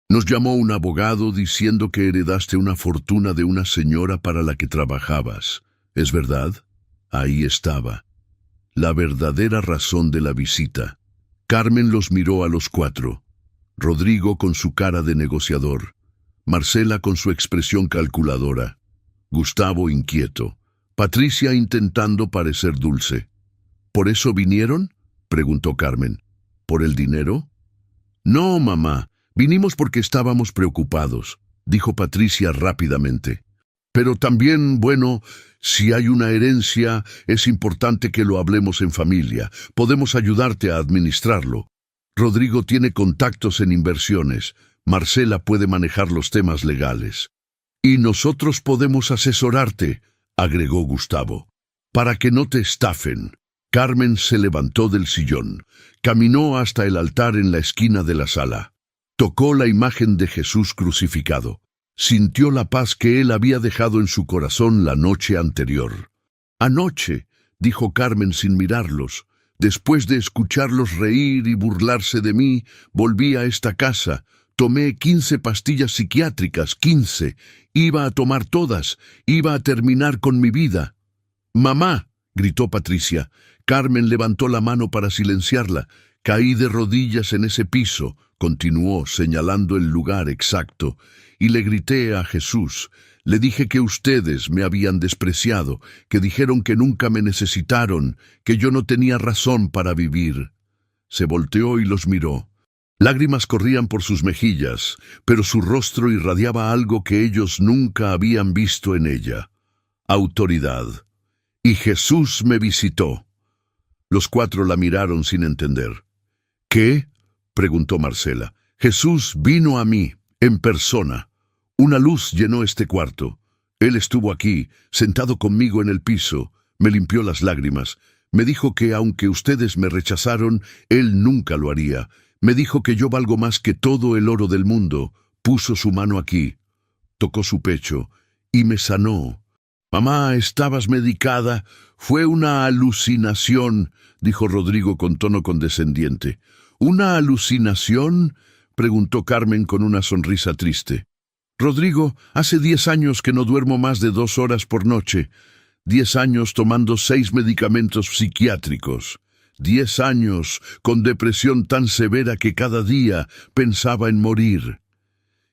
Speaker 1: Nos llamó un abogado diciendo que heredaste una fortuna de una señora para la que trabajabas. ¿Es verdad? Ahí estaba. La verdadera razón de la visita. Carmen los miró a los cuatro. Rodrigo con su cara de negociador. Marcela con su expresión calculadora. Gustavo inquieto. Patricia intentando parecer dulce. ¿Por eso vinieron?, preguntó Carmen. ¿Por el dinero? No, mamá. Vinimos porque estábamos preocupados, dijo Patricia rápidamente. Pero también, bueno, si hay una herencia, es importante que lo hablemos en familia. Podemos ayudarte a administrarlo. Rodrigo tiene contactos en inversiones. Marcela puede manejar los temas legales. Y nosotros podemos asesorarte, agregó Gustavo, para que no te estafen. Carmen se levantó del sillón, caminó hasta el altar en la esquina de la sala. Tocó la imagen de Jesús crucificado. Sintió la paz que él había dejado en su corazón la noche anterior. Anoche, dijo Carmen sin mirarlos, después de escucharlos reír y burlarse de mí, volví a esta casa. Tomé 15 pastillas psiquiátricas, 15. Iba a tomar todas. Iba a terminar con mi vida. «Mamá», gritó Patricia. Carmen levantó la mano para silenciarla. «Caí de rodillas en ese piso», continuó, señalando el lugar exacto, «y le grité a Jesús. Le dije que ustedes me habían despreciado, que dijeron que nunca me necesitaron, que yo no tenía razón para vivir». Se volteó y los miró. Lágrimas corrían por sus mejillas, pero su rostro irradiaba algo que ellos nunca habían visto en ella. Autoridad. «Y Jesús me visitó». Los cuatro la miraron sin entender. «¿Qué?», preguntó Marcela. «Jesús vino a mí, en persona. Una luz llenó este cuarto. Él estuvo aquí, sentado conmigo en el piso, me limpió las lágrimas. Me dijo que aunque ustedes me rechazaron, Él nunca lo haría. Me dijo que yo valgo más que todo el oro del mundo. Puso su mano aquí, tocó su pecho y me sanó. Mamá, estabas medicada. Fue una alucinación», dijo Rodrigo con tono condescendiente. «¿Una alucinación?», preguntó Carmen con una sonrisa triste. «Rodrigo, hace 10 años que no duermo más de 2 horas por noche. 10 años tomando 6 medicamentos psiquiátricos. 10 años con depresión tan severa que cada día pensaba en morir».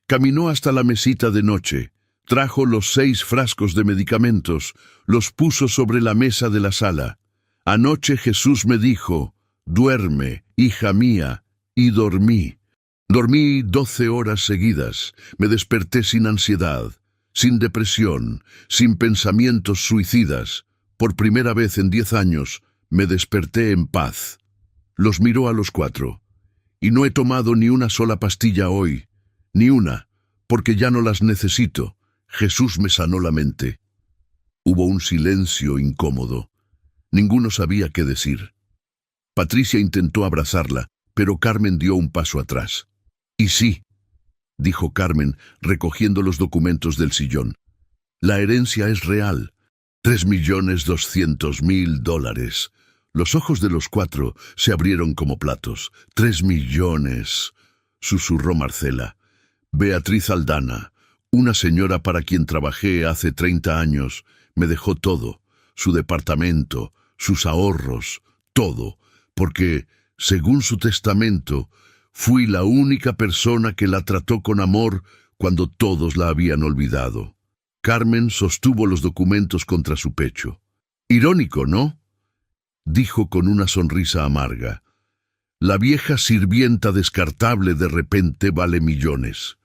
Speaker 1: Caminó hasta la mesita de noche. Trajo los 6 frascos de medicamentos, los puso sobre la mesa de la sala. «Anoche Jesús me dijo, duerme, hija mía», y dormí. Dormí 12 horas seguidas. Me desperté sin ansiedad, sin depresión, sin pensamientos suicidas. Por primera vez en 10 años, me desperté en paz. Los miró a los 4. «Y no he tomado ni una sola pastilla hoy, ni una, porque ya no las necesito. Jesús me sanó la mente». Hubo un silencio incómodo. Ninguno sabía qué decir. Patricia intentó abrazarla, pero Carmen dio un paso atrás. «Y sí», dijo Carmen, recogiendo los documentos del sillón. «La herencia es real. $3.200.000. Los ojos de los 4 se abrieron como platos. «3 millones», susurró Marcela. «Beatriz Aldana, una señora para quien trabajé hace 30 años, me dejó todo, su departamento, sus ahorros, todo, porque, según su testamento, fui la única persona que la trató con amor cuando todos la habían olvidado». Carmen sostuvo los documentos contra su pecho. «Irónico, ¿no?», dijo con una sonrisa amarga. «La vieja sirvienta descartable de repente vale millones».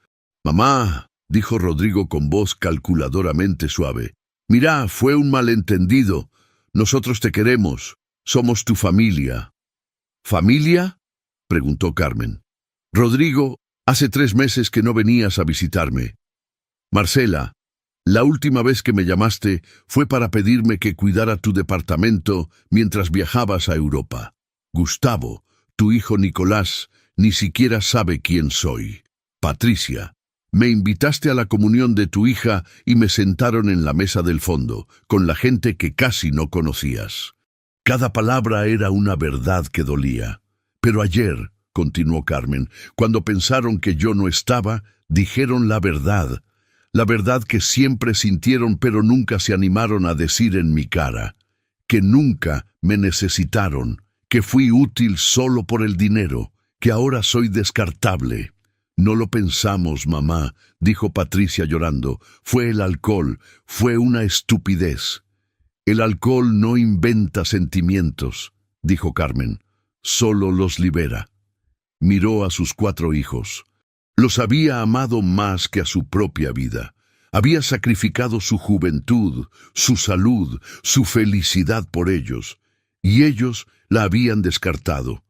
Speaker 1: «Mamá», dijo Rodrigo con voz calculadoramente suave, «mira, fue un malentendido. Nosotros te queremos. Somos tu familia». «¿Familia?», preguntó Carmen. «Rodrigo, hace 3 meses que no venías a visitarme». Marcela, la última vez que me llamaste fue para pedirme que cuidara tu departamento mientras viajabas a Europa. Gustavo, tu hijo Nicolás, ni siquiera sabe quién soy. Patricia, me invitaste a la comunión de tu hija y me sentaron en la mesa del fondo, con la gente que casi no conocías. Cada palabra era una verdad que dolía. Pero ayer, continuó Carmen, cuando pensaron que yo no estaba, dijeron la verdad que siempre sintieron pero nunca se animaron a decir en mi cara, que nunca me necesitaron, que fui útil solo por el dinero, que ahora soy descartable. No lo pensamos, mamá, dijo Patricia llorando. Fue el alcohol, fue una estupidez. El alcohol no inventa sentimientos, dijo Carmen, solo los libera. Miró a sus 4 hijos. Los había amado más que a su propia vida. Había sacrificado su juventud, su salud, su felicidad por ellos, y ellos la habían descartado.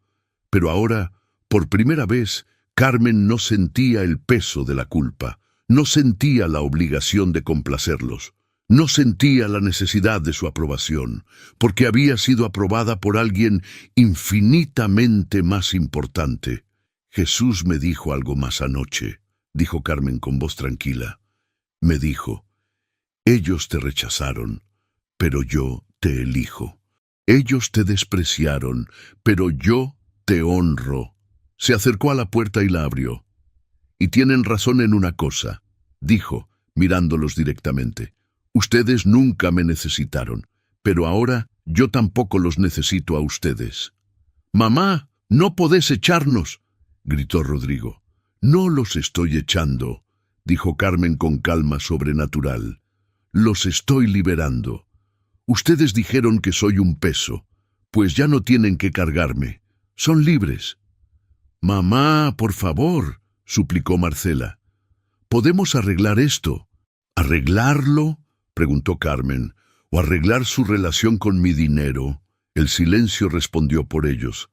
Speaker 1: Pero ahora, por primera vez, Carmen no sentía el peso de la culpa, no sentía la obligación de complacerlos, no sentía la necesidad de su aprobación, porque había sido aprobada por alguien infinitamente más importante. Jesús me dijo algo más anoche, dijo Carmen con voz tranquila. Me dijo, ellos te rechazaron, pero yo te elijo. Ellos te despreciaron, pero yo te honro. Se acercó a la puerta y la abrió. Y tienen razón en una cosa, dijo, mirándolos directamente. Ustedes nunca me necesitaron, pero ahora yo tampoco los necesito a ustedes. Mamá, no podés echarnos, gritó Rodrigo. No los estoy echando, dijo Carmen con calma sobrenatural. Los estoy liberando. Ustedes dijeron que soy un peso, pues ya no tienen que cargarme. Son libres. Mamá, por favor, suplicó Marcela. ¿Podemos arreglar esto? ¿Arreglarlo?, preguntó Carmen. ¿O arreglar su relación con mi dinero? El silencio respondió por ellos.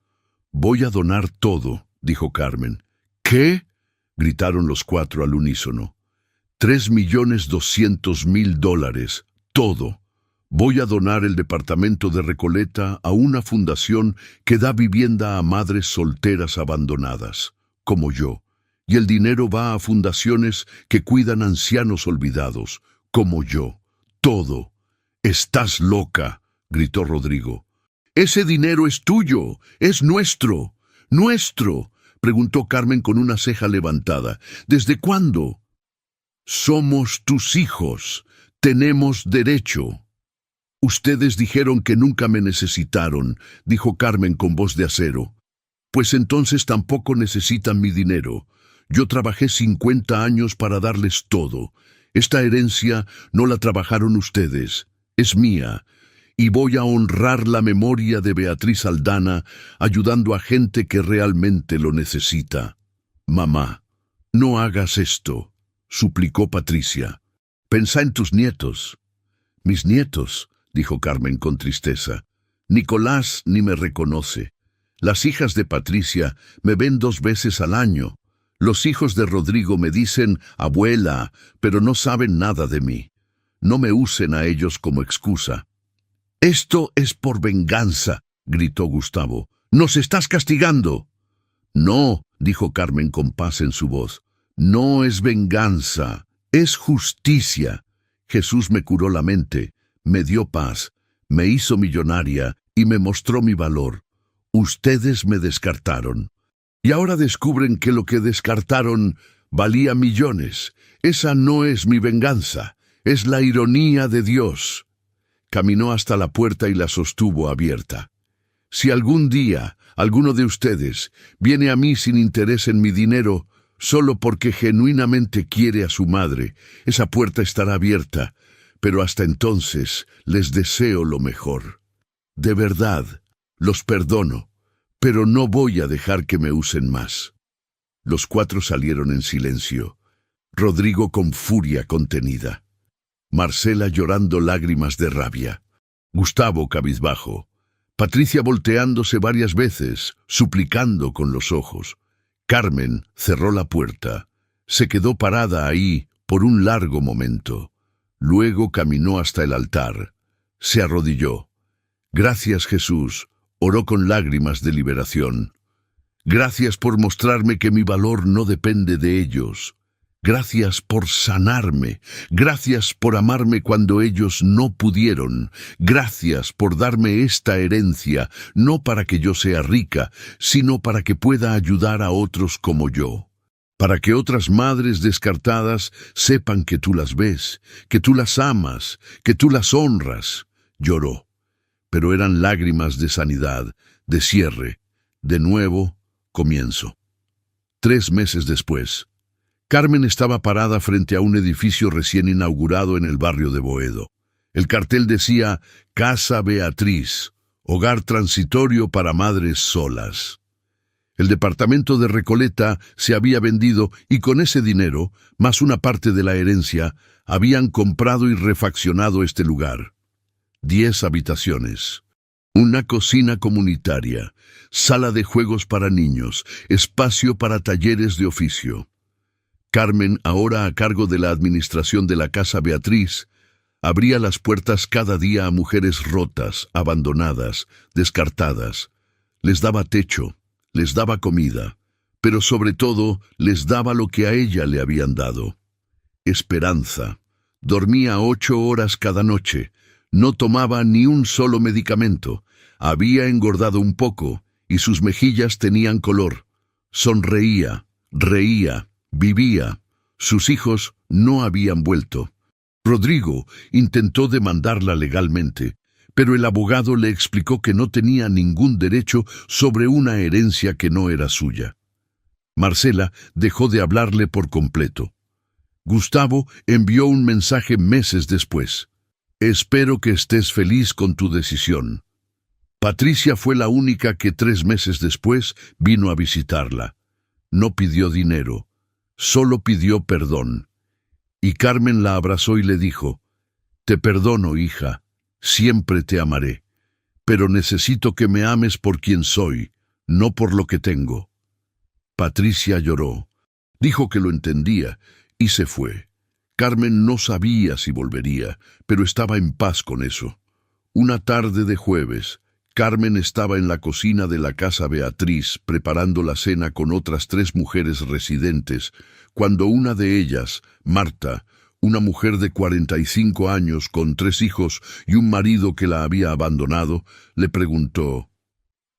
Speaker 1: Voy a donar todo, dijo Carmen. ¿Qué?, gritaron los 4 al unísono. $3.200.000, todo. Voy a donar el departamento de Recoleta a una fundación que da vivienda a madres solteras abandonadas, como yo. Y el dinero va a fundaciones que cuidan ancianos olvidados, como yo. Todo. Estás loca, gritó Rodrigo. Ese dinero es tuyo, es nuestro. ¡Nuestro!, preguntó Carmen con una ceja levantada. ¿Desde cuándo? Somos tus hijos. Tenemos derecho. Ustedes dijeron que nunca me necesitaron, dijo Carmen con voz de acero. Pues entonces tampoco necesitan mi dinero. Yo trabajé 50 años para darles todo. Esta herencia no la trabajaron ustedes, es mía. Y voy a honrar la memoria de Beatriz Aldana ayudando a gente que realmente lo necesita. Mamá, no hagas esto, suplicó Patricia. Pensá en tus nietos. Mis nietos, dijo Carmen con tristeza. Nicolás ni me reconoce. Las hijas de Patricia me ven 2 veces al año. Los hijos de Rodrigo me dicen abuela, pero no saben nada de mí. No me usen a ellos como excusa. Esto es por venganza, gritó Gustavo. ¡Nos estás castigando! No, dijo Carmen con paz en su voz. No es venganza, es justicia. Jesús me curó la mente, me dio paz, me hizo millonaria y me mostró mi valor. Ustedes me descartaron. Y ahora descubren que lo que descartaron valía millones. Esa no es mi venganza, es la ironía de Dios. Caminó hasta la puerta y la sostuvo abierta. Si algún día alguno de ustedes viene a mí sin interés en mi dinero, solo porque genuinamente quiere a su madre, esa puerta estará abierta, pero hasta entonces les deseo lo mejor. De verdad, los perdono, pero no voy a dejar que me usen más. Los 4 salieron en silencio, Rodrigo con furia contenida, Marcela llorando lágrimas de rabia, Gustavo cabizbajo, Patricia volteándose varias veces, suplicando con los ojos. Carmen cerró la puerta, se quedó parada ahí, por un largo momento. Luego caminó hasta el altar. Se arrodilló. Gracias, Jesús, oró con lágrimas de liberación. Gracias por mostrarme que mi valor no depende de ellos. Gracias por sanarme. Gracias por amarme cuando ellos no pudieron. Gracias por darme esta herencia, no para que yo sea rica, sino para que pueda ayudar a otros como yo. Para que otras madres descartadas sepan que tú las ves, que tú las amas, que tú las honras. Lloró, pero eran lágrimas de sanidad, de cierre, de nuevo comienzo. 3 meses después, Carmen estaba parada frente a un edificio recién inaugurado en el barrio de Boedo. El cartel decía Casa Beatriz, hogar transitorio para madres solas. El departamento de Recoleta se había vendido y con ese dinero, más una parte de la herencia, habían comprado y refaccionado este lugar. 10 habitaciones, una cocina comunitaria, sala de juegos para niños, espacio para talleres de oficio. Carmen, ahora a cargo de la administración de la Casa Beatriz, abría las puertas cada día a mujeres rotas, abandonadas, descartadas. Les daba techo, les daba comida, pero sobre todo les daba lo que a ella le habían dado: esperanza. Dormía 8 horas cada noche, no tomaba ni un solo medicamento, había engordado un poco y sus mejillas tenían color. Sonreía, reía, vivía. Sus hijos no habían vuelto. Rodrigo intentó demandarla legalmente, pero el abogado le explicó que no tenía ningún derecho sobre una herencia que no era suya. Marcela dejó de hablarle por completo. Gustavo envió un mensaje meses después. Espero que estés feliz con tu decisión. Patricia fue la única que 3 meses después vino a visitarla. No pidió dinero, solo pidió perdón. Y Carmen la abrazó y le dijo: te perdono, hija, siempre te amaré, pero necesito que me ames por quien soy, no por lo que tengo. Patricia lloró, dijo que lo entendía y se fue. Carmen no sabía si volvería, pero estaba en paz con eso. Una tarde de jueves, Carmen estaba en la cocina de la Casa Beatriz preparando la cena con otras 3 mujeres residentes, cuando una de ellas, Marta, una mujer de 45 años con 3 hijos y un marido que la había abandonado, le preguntó: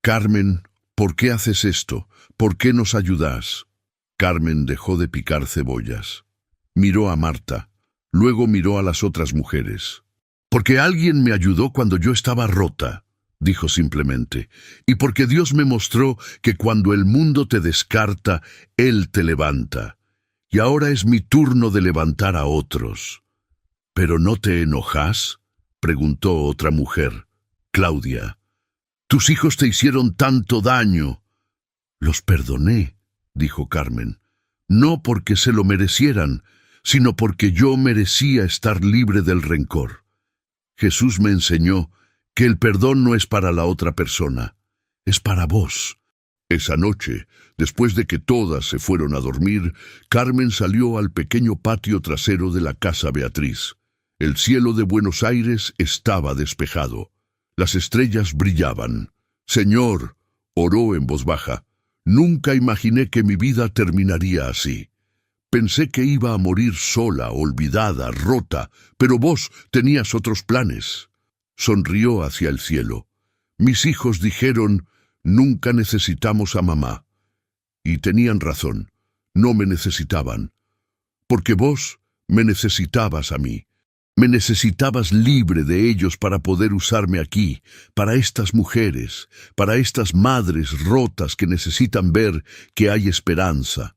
Speaker 1: Carmen, ¿por qué haces esto? ¿Por qué nos ayudas? Carmen dejó de picar cebollas. Miró a Marta, luego miró a las otras mujeres. Porque alguien me ayudó cuando yo estaba rota, dijo simplemente, y porque Dios me mostró que cuando el mundo te descarta, Él te levanta. Y ahora es mi turno de levantar a otros. ¿Pero no te enojas?, preguntó otra mujer, Claudia. Tus hijos te hicieron tanto daño. Los perdoné, dijo Carmen, no porque se lo merecieran, sino porque yo merecía estar libre del rencor. Jesús me enseñó que el perdón no es para la otra persona, es para vos. Esa noche, después de que todas se fueron a dormir, Carmen salió al pequeño patio trasero de la Casa Beatriz. El cielo de Buenos Aires estaba despejado. Las estrellas brillaban. Señor, oró en voz baja, nunca imaginé que mi vida terminaría así. Pensé que iba a morir sola, olvidada, rota, pero vos tenías otros planes. Sonrió hacia el cielo. Mis hijos dijeron: nunca necesitamos a mamá. Y tenían razón, no me necesitaban. Porque vos me necesitabas a mí. Me necesitabas libre de ellos para poder usarme aquí, para estas mujeres, para estas madres rotas que necesitan ver que hay esperanza.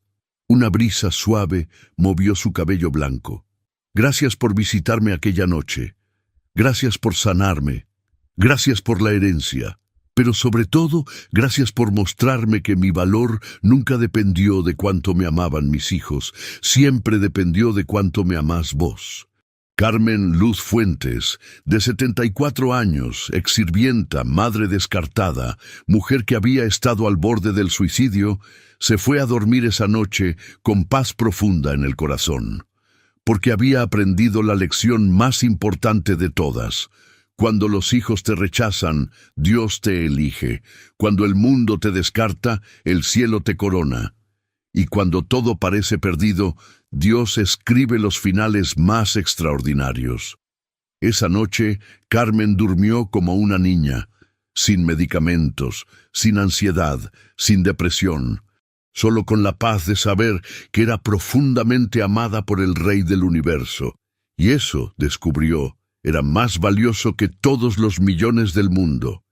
Speaker 1: Una brisa suave movió su cabello blanco. Gracias por visitarme aquella noche. Gracias por sanarme. Gracias por la herencia. Pero sobre todo, gracias por mostrarme que mi valor nunca dependió de cuánto me amaban mis hijos, siempre dependió de cuánto me amás vos. Carmen Luz Fuentes, de 74 años, exsirvienta, madre descartada, mujer que había estado al borde del suicidio, se fue a dormir esa noche con paz profunda en el corazón. porque había aprendido la lección más importante de todas. Cuando los hijos te rechazan, Dios te elige. Cuando el mundo te descarta, el cielo te corona. Y cuando todo parece perdido, Dios escribe los finales más extraordinarios. Esa noche, Carmen durmió como una niña, sin medicamentos, sin ansiedad, sin depresión, solo con la paz de saber que era profundamente amada por el Rey del Universo. Y eso, descubrió, era más valioso que todos los millones del mundo.